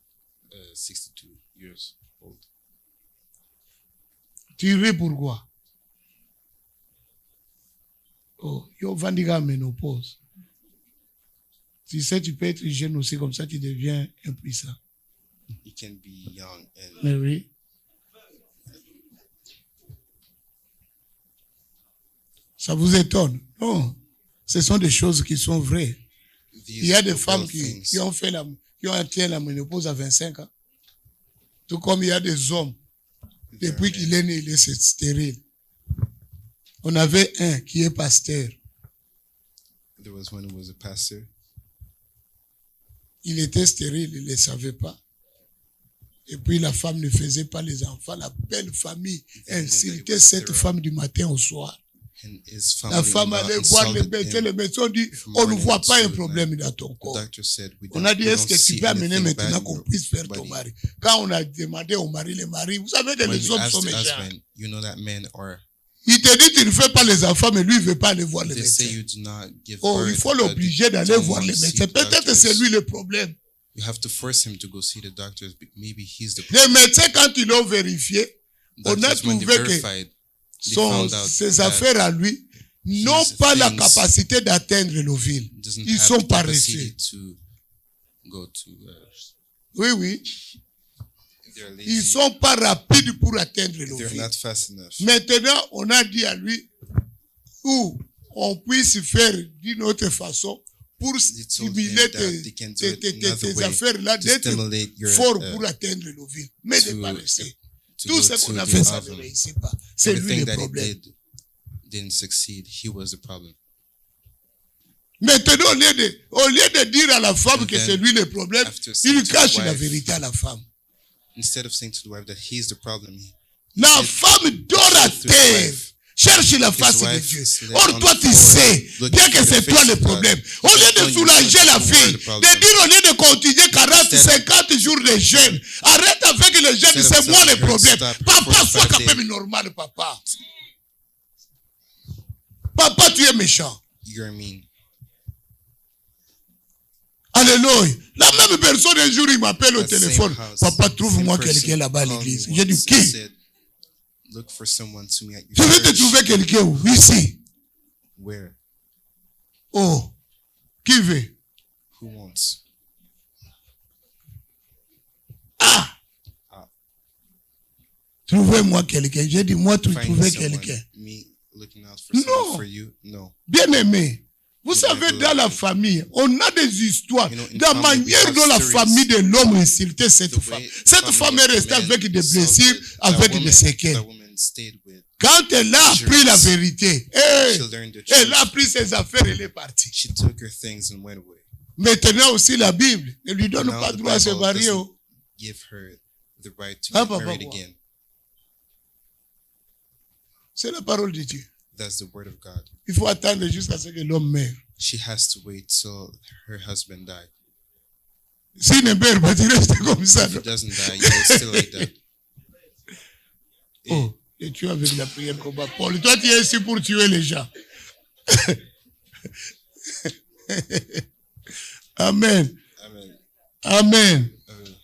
62 years old. Tu ris pourquoi? Oh, yo vandiga ménopause. Tu sais, tu peux être jeune aussi, comme ça tu deviens impuissant. You can be young and Mais oui. Ça vous étonne? Non. Ce sont des choses qui sont vraies. Il y a des femmes qui ont atteint la ménopause à 25 ans. Tout comme il y a des hommes, depuis qu'il est né, il est stérile. On avait un qui est pasteur. There was one who was a pastor. Il était stérile, il ne le savait pas. Et puis la femme ne faisait pas les enfants. La belle famille insultait cette femme du matin au soir. And his La femme family-in-law allait voir le insulted médecin. him. Le médecin dit, from on ne morning voit pas to un problème dans ton The corps. doctor said, On a dit, we est-ce don't que tu see peux amener anything maintenant bad in qu'on your puisse faire ton body. mari? Quand on a demandé au mari, vous savez que When les you hommes ask sont the méchants. husband, you know that men are. Il te dit, tu ne fais pas les enfants, mais lui, il ne veut pas aller voir le They say médecin. you do not give Oh, il birth, faut but l'obliger they d'aller don't voir want le to see médecin. the Peut-être que c'est doctors. lui le problème. You have to force him to go see the doctors. Maybe he's the Les médecins, quand ils l'ont vérifié, on a doctors. When they trouvé que verified, they found out ses that affaires à lui n'ont his pas la things capacité d'atteindre l'ovule. doesn't Ils have sont the capacity paresseux. to go to. Oui, oui. They're Ils lazy. sont pas rapides pour atteindre They're l'ovule. not fast enough. Maintenant, on a dit à lui où on puisse faire d'une autre façon pour They told him stimuler that they can do it another tes way affaires-là to d'être stimulate your fort pour atteindre l'ovule. Mais de to- paresseux. to Tout go ce to qu'on a the fait, ça ne oven. réussit pas. C'est lui Everything le that he problème. didn't succeed. He was the problem. Maintenant, au lieu de dire à la femme And que then, c'est lui le problème, after saying il to the cache la wife- vérité à la femme. Instead of saying to the wife that he's the problem, La said- femme dort à said to his terre. wife- Cherche la his face de wife Dieu. slept Or on toi the tu floor, sais looking bien que for the c'est toi face le of God. problème. Au He lieu told de you soulager la you were fille, the problem. de dire au lieu de continuer 40, Instead- 50 jours de jeûne, arrête avec le jeûne, Instead of c'est moi telling le her to problème. stop Papa, 45 sois quand days. même normal, papa. Papa, tu es méchant. you're mean. Alléluia. La même personne, un jour, il m'appelle au That same téléphone. house, Papa, trouve-moi same person quelqu'un là-bas à called me l'église. once J'ai dit, and qui? said, look for someone to me at Je your vais te church. trouver quelqu'un où? Ici. Where? Oh. Qui veut? Who wants? Ah. Trouvez-moi quelqu'un. J'ai dit, moi, tu Find trouver someone. quelqu'un. Me looking out for No. someone for you? No. Bien aimé. Vous You savez, might dans la love it. famille, on a des histoires. You know, in La family, we manière have dont la stories. famille de l'homme insultait cette The femme. way the Cette family femme est of the restée man avec des insulted blessures, that avec des woman, séquelles. that woman stayed with. Quand elle a appris la vérité, She learned the elle a truth. pris ses affaires et elle est partie. She took her things and went away. Maintenant aussi, la Bible ne lui donne Now pas the droit à se Bible marier. doesn't Oh. give her the right to Ah, get papa, married quoi. again. C'est la parole de Dieu. That's the word of God. Il faut attendre jusqu'à ce que l'homme meure. She has to wait till her husband died. S'il ne meurt pas, tu restes comme ça. If he doesn't die, you will still like that. Oh, et tu es avec la prière combat. Paul, toi tu es ici pour tuer les gens. Amen. Amen. Amen. Amen.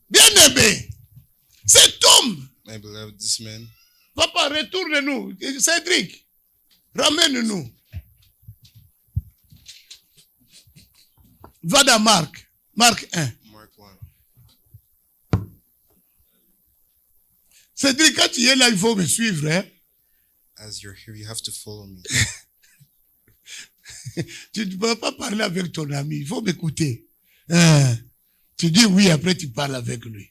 Bien-aimé, cet homme, My beloved, this man, papa, retourne-nous. Cédric, ramène-nous. Va dans Marc 1. Mark 1. Cédric, quand tu es là, il faut me suivre. Hein? As you're here, you have to follow me. Tu ne peux pas parler avec ton ami, il faut m'écouter. Hein? Tu dis oui, après tu parles avec lui.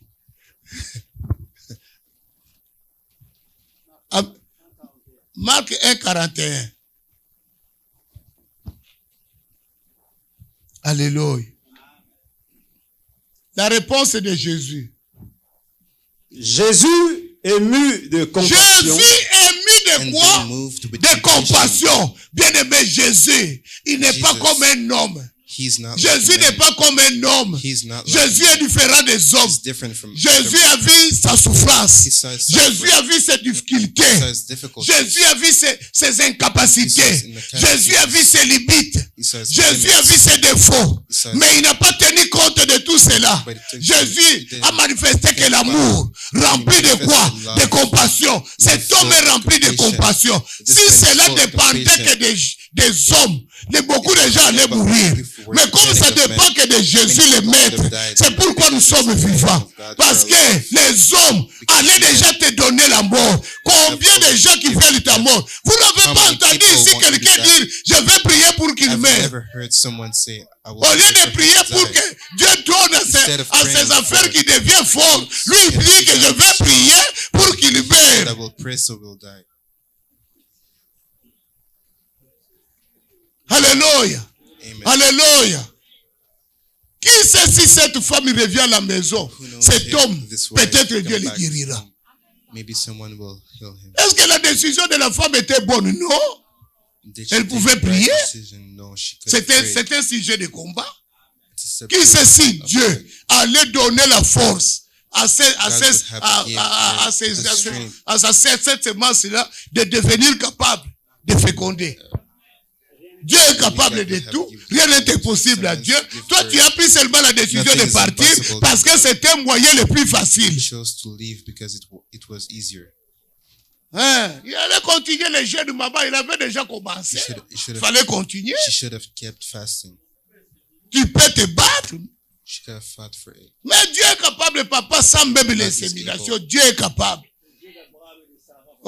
Marc 1, 41. Alléluia. La réponse est de Jésus. Jésus, ému de compassion, Jésus est mis de And quoi? being moved with De compassion. compassion. Bien-aimé Jésus, il n'est pas Jesus. comme un homme. He's not Jésus like n'est man. pas comme un homme. He's not like Jésus man. est différent des hommes. He's different from Jésus a vu sa souffrance. He saw his Jésus suffering. a vu ses difficultés. He saw his difficulties. Jésus a vu ses incapacités. He saw his incapacities. Jésus a vu ses limites. He saw his Jésus a limits. vu ses défauts. He saw his- Mais il n'a pas tenu compte de tout cela. But he took- Jésus he didn't a manifesté que think l'amour, rempli de manifested quoi? love. De compassion. Cet filled homme est with rempli de compassion. compassion. This Si man is cela full of dépendait compassion. que des hommes, beaucoup de gens allaient But mourir. if we were Mais comme ça depending on dépend men, que de Jésus many le people would maître, have died. c'est pourquoi nous sommes vivants. Parce que les hommes allaient déjà te donner la mort. Combien de gens qui veulent ta mort? Vous n'avez How pas many entendu people ici want you to quelqu'un die? dire, je vais prier pour qu'il I've meure. never heard someone say, I will Au lieu pray de for him prier to pour die. que Dieu donne Instead of à ses praying affaires for- qu'il devient fort, lui il dit que je vais prier pour qu'il I meure. will pray so we'll die. Alléluia. Amen. Alléluia. Qui sait si cette femme revient à la maison? Who knows Cet if homme, this wife peut-être come Dieu le back guérira. home? Maybe someone will heal him. Est-ce que la décision de la femme était bonne? Non. Did she Elle take pouvait the right prier. decision? No, she could have prayed. C'était un sujet de combat. It's a Qui sait si separate of Dieu prayer. allait donner la force à cette semence-là de devenir capable de féconder. Dieu est capable de tout. Rien n'est impossible à Dieu. Toi, tu as pris seulement la décision de partir parce que c'était un moyen le plus facile. He chose to leave because it was easier. Hein? Il allait continuer les jeux de Maba. Il avait déjà commencé. Il fallait continuer. She should have kept fasting. Tu peux te battre. She could have fought for it. Mais Dieu est capable, papa, sans même l'insémination. Dieu est capable.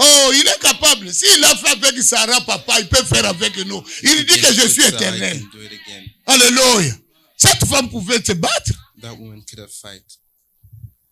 Oh, il est capable. S'il a fait avec Sarah, papa, il peut faire avec nous. Il dit que je suis So I éternel. can do it again. Alléluia. Cette femme pouvait se battre. That woman could have fight.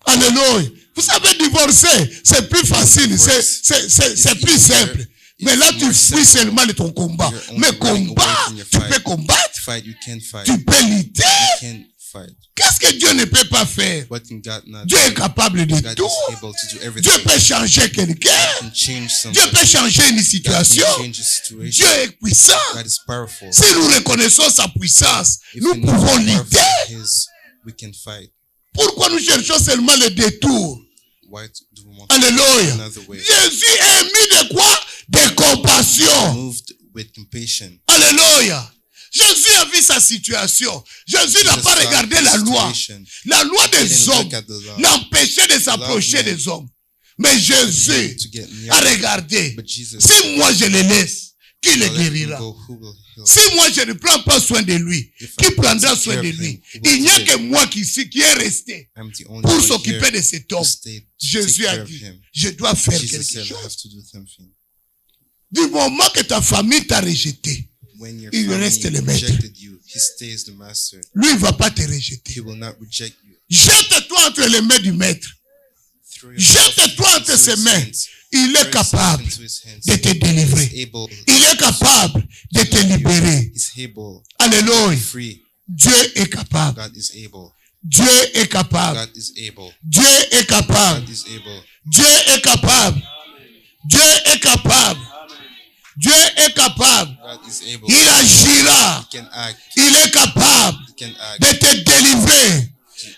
Alléluia. Vous savez, divorcer, c'est plus facile, c'est plus simple. Mais là, tu fuis seulement de ton combat. Mais combat, tu peux combattre, Fight, you can fight. tu peux lutter. You can fight. Qu'est-ce que Dieu ne peut pas faire? What can God not Dieu do? est capable de God tout. is able to do Dieu everything. peut changer quelqu'un. Can change Dieu something. peut changer une God situation. can change a situation. Dieu est puissant. God is powerful. Si nous reconnaissons sa puissance, If nous we know pouvons how lutter. powerful He is, we can fight. Pourquoi nous cherchons seulement le détour? Why do we want to Alléluia. go another way? Jésus est mis de quoi? De compassion. Moved with compassion. Alléluia. Jésus a vu sa situation. Jésus n'a pas regardé la loi. La loi des hommes l'empêchait de s'approcher des hommes. Mais Jésus a regardé. But Jesus, Si moi je le laisse, qui le let him guérira? go, who will heal? Si moi je ne prends pas soin de lui, qui prendra soin de lui? Il n'y a que moi qui est resté I'm the only pour one s'occuper here de cet to homme. stay, to Jésus take a care of dit, him. je dois faire Jesus quelque said, I chose. have to do something. Du moment que ta famille t'a rejeté, When your Il reste le family maître. rejected you, he stays the master. lui il ne va pas te rejeter. He will not reject you. Jette-toi entre les mains du maître. Throw yourself Jette-toi entre into ses his mains. hands. Il est Throw yourself capable into his hands. de te délivrer. He's able. Il est capable de te libérer. He's able. Alléluia. Free. Dieu est capable. God is able. Dieu est capable. God is able. Dieu est capable. God is able. Dieu est capable. Dieu est capable. Dieu est capable. God is able. Il agira. He can act. Il est capable He can act. de te délivrer.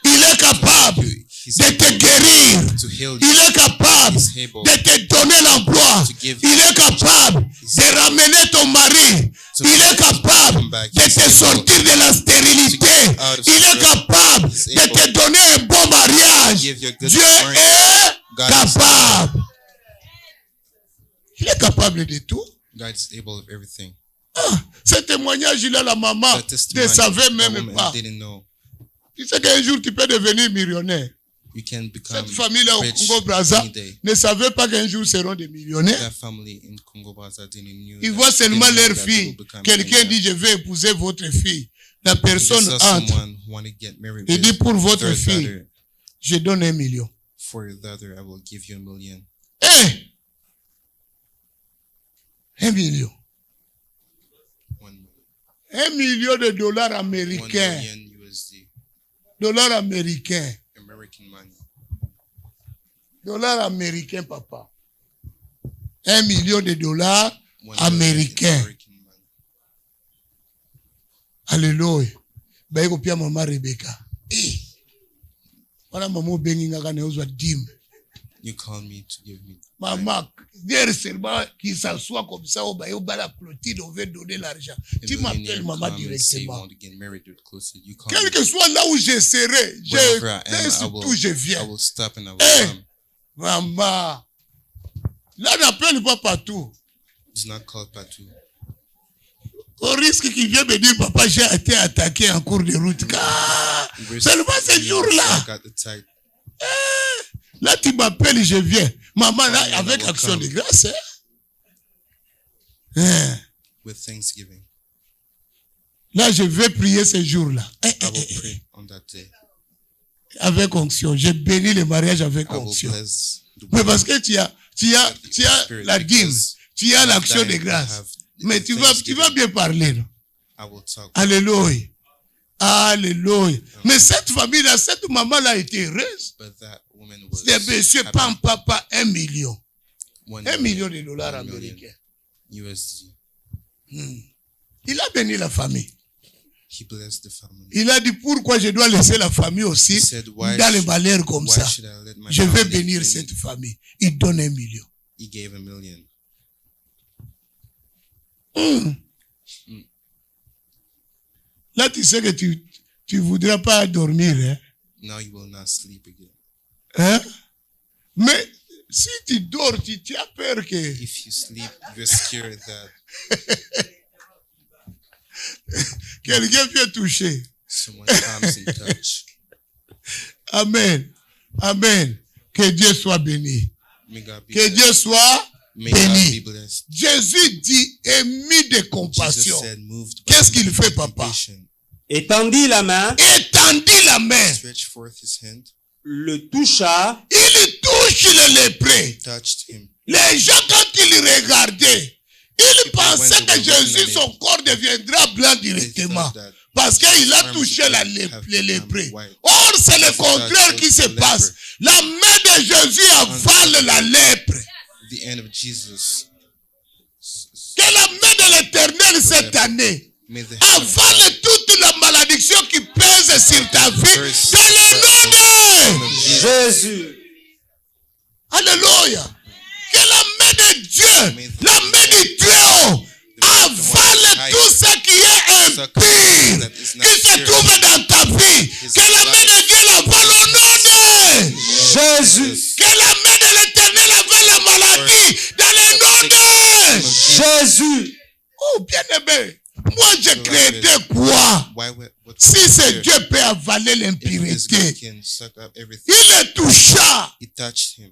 Il est capable He's de te able guérir. to heal Il you. est capable He's able de te donner l'emploi. to give Il est capable de ramener ton mari. to Il est capable come back. de He's te able sortir de la stérilité. to get out of Il est sterility. capable He's de able te donner un bon mariage. give you a good Dieu marriage. est God is capable. Il est capable de tout. God is able of everything. Ah, ce témoignage-là, la maman The ne testimony, savait that même woman pas. didn't know. Tu sais qu'un jour, tu peux devenir millionnaire. You can become Cette famille-là au rich Congo-Brazza any day. ne savait pas qu'un jour seront des millionnaires. That family in Congo-Brazza didn't knew Ils that- voient seulement didn't know leur that fille. people become Quelqu'un dit, millionaires. je vais épouser votre fille. La They personne saw entre. someone who wanted to get married Il dit, with pour votre their fille, daughter. je donne 1 million. For your daughter, I will give you $1 million. 1 million. 1 million. 1 million de dollars 1 américains. million USD. Dollars américains. American money. Dollars américains, papa. 1 million de dollars 1 million américains. American money. Alléluia. Baiko pia mama Rebecca. Wana mama bengi ngaka ne uzwa dim. You call me to give me. Maman, hier seulement qui s'assoit comme ça au bail au bas la Clotilde, on veut donner l'argent. Tu m'appelles maman directement. Quel que soit là où je serai, tout je I viens. will stop and I will Eh, come. maman. Là, n'appelle pas partout. It's not called Patu. Au risque qu'il vienne me dire, papa, j'ai été attaqué en cours de route. Ah, seulement ce jour-là. I got the type. Là, tu m'appelles, je viens. Maman, là, Amen, avec I will action come. de grâce. Hein? With Thanksgiving. Là, je vais prier ce jour-là. I will pray on that day. Avec onction. J'ai béni le mariage avec I will onction. bless the Mais woman parce que tu as Spirit, la dîme, because tu as I l'action died, de I grâce. have Mais the tu vas Thanksgiving. bien parler. Non? I will talk. Alléluia. Alléluia. Mais cette famille-là, cette maman-là était heureuse. But that woman was C'est monsieur happy. Pam Papa, 1 million. 1 million de dollars 1 million américains. USD. Il a béni la famille. He blessed the family. Il a dit pourquoi je dois laisser la famille aussi He said, dans les malheurs comme why ça. should I let my Je vais family bénir in? cette famille. Il donne 1 million. He gave $1 million. Là, tu sais que tu voudras pas dormir. Hein? Now you will not sleep again. Hein? Mais si tu dors, tu as peur que If you sleep, you're scared that quelqu'un vienne toucher. someone comes in touch. Amen. Amen. Que Dieu soit béni. May God be Que blessed. Dieu soit May God be béni. blessed. Jésus dit, émis de Jesus compassion. said, moved by Qu'est-ce qu'il fait, papa? compassion, Étendit la main, Étendit la main. stretched forth his hand, le toucha, Il touche le lépreux. touched him. Les gens, quand ils regardaient, ils pensaient que Jésus, son corps deviendra blanc They directement. thought that Parce qu'il a arms touché would la have les become lépreux. white. Or, c'est le Because contraire God qui se touched the passe. leper. La main de Jésus avale la lèpre. the end of Jesus. Que la main de l'Éternel cette année May the hand of avale toute la malédiction qui pèse sur ta vie. Curse Dans le nom de Jésus. Alléluia. Que la main de Dieu, la main du Très-Haut, avale tout ce qui est impur, qui se trouve dans ta vie. Que la main de Dieu l'avale au nom de Jésus. Que la main de l'Éternel avale la maladie dans le nom de Jésus. Oh, bien-aimé, moi je créais quoi? what Si ce Dieu peut avaler if this l'impurité, God can suck up everything, il le toucha. he touched him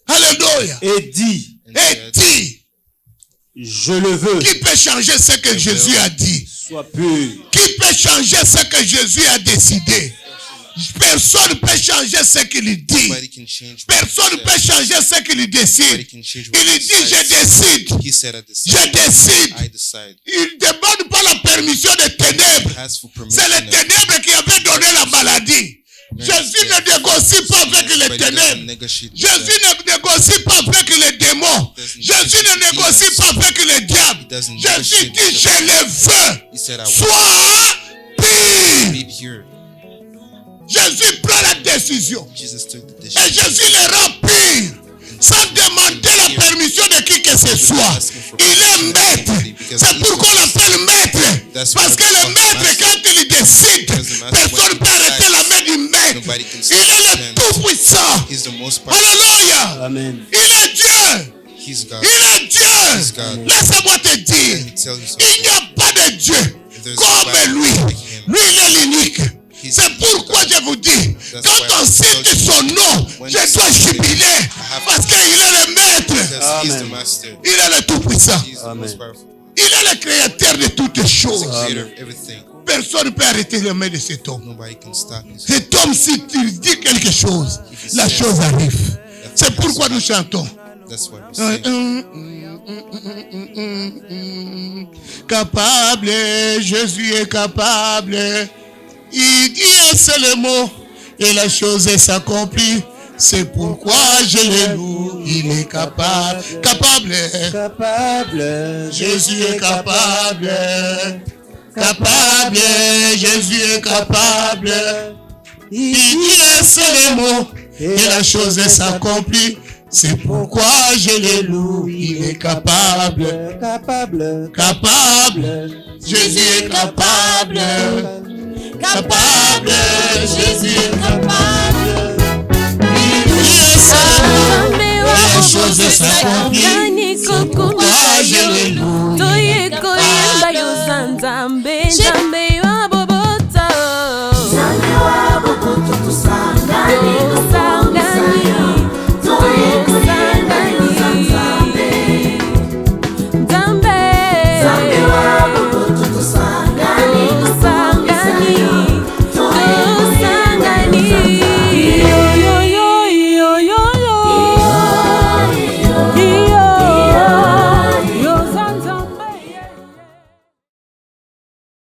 Alléluia. Et dit, and Et said, dit, je le veux. qui peut changer ce que Jésus a dit? Sois pur. Qui peut changer ce que Jésus a décidé? Personne ne peut changer ce qu'il dit. nobody can change what Personne ne he peut said. changer ce qu'il Nobody décide. can change what Il he dit, je decides. décide. He said, I Je decide. décide. I decide. Il ne demande pas la permission des ténèbres. Ask for C'est les permission. ténèbres qui avaient donné la maladie. Jésus ne négocie pas avec les But he doesn't ténèbres. negotiate with Jésus them. ne négocie pas avec les démons. Jésus ne négocie pas avec le diable. Jésus dit, je le veux. Sois pur. Be pure. Jésus prend la décision. Jesus took the Et decision. Jésus le rend pur. Sans demander la permission de qui que ce soit. Il est maître. C'est pourquoi on l'appelle maître. Parce que le maître, quand il décide, personne ne peut arrêter la main du maître. Il est le tout-puissant. He's the most powerful. Alléluia. Amen. Il est Dieu. He's God. Il est Dieu. God. Laisse-moi te dire, Let me tell you il something. n'y a pas de Dieu comme lui. Lui, il est l'unique. C'est pourquoi je vous dis, quand on cite son nom, je dois jubiler parce qu'il est le maître. Because he's the Amen. master. Il est le tout-puissant. He's the Amen. most powerful. Il est le créateur de toutes He's choses. the creator of everything. Personne ne peut arrêter les mains de cet homme. Nobody can stop his. Cet homme, si tu dis quelque chose, la chose arrive. C'est pourquoi nous chantons. That's why we sing. Capable, Jésus est capable. Il dit un seul mot et la chose s'accomplit. C'est pourquoi je le loue. Il est capable. Capable. Capable. Jésus est capable. Capable. Jésus est capable. Il dit un seul mot et la chose s'accomplit. C'est pourquoi je le loue. Il est capable. Capable. Capable. Jésus est capable. Capable. Jésus est capable. Il dit un seul mot et la chose s'accomplit.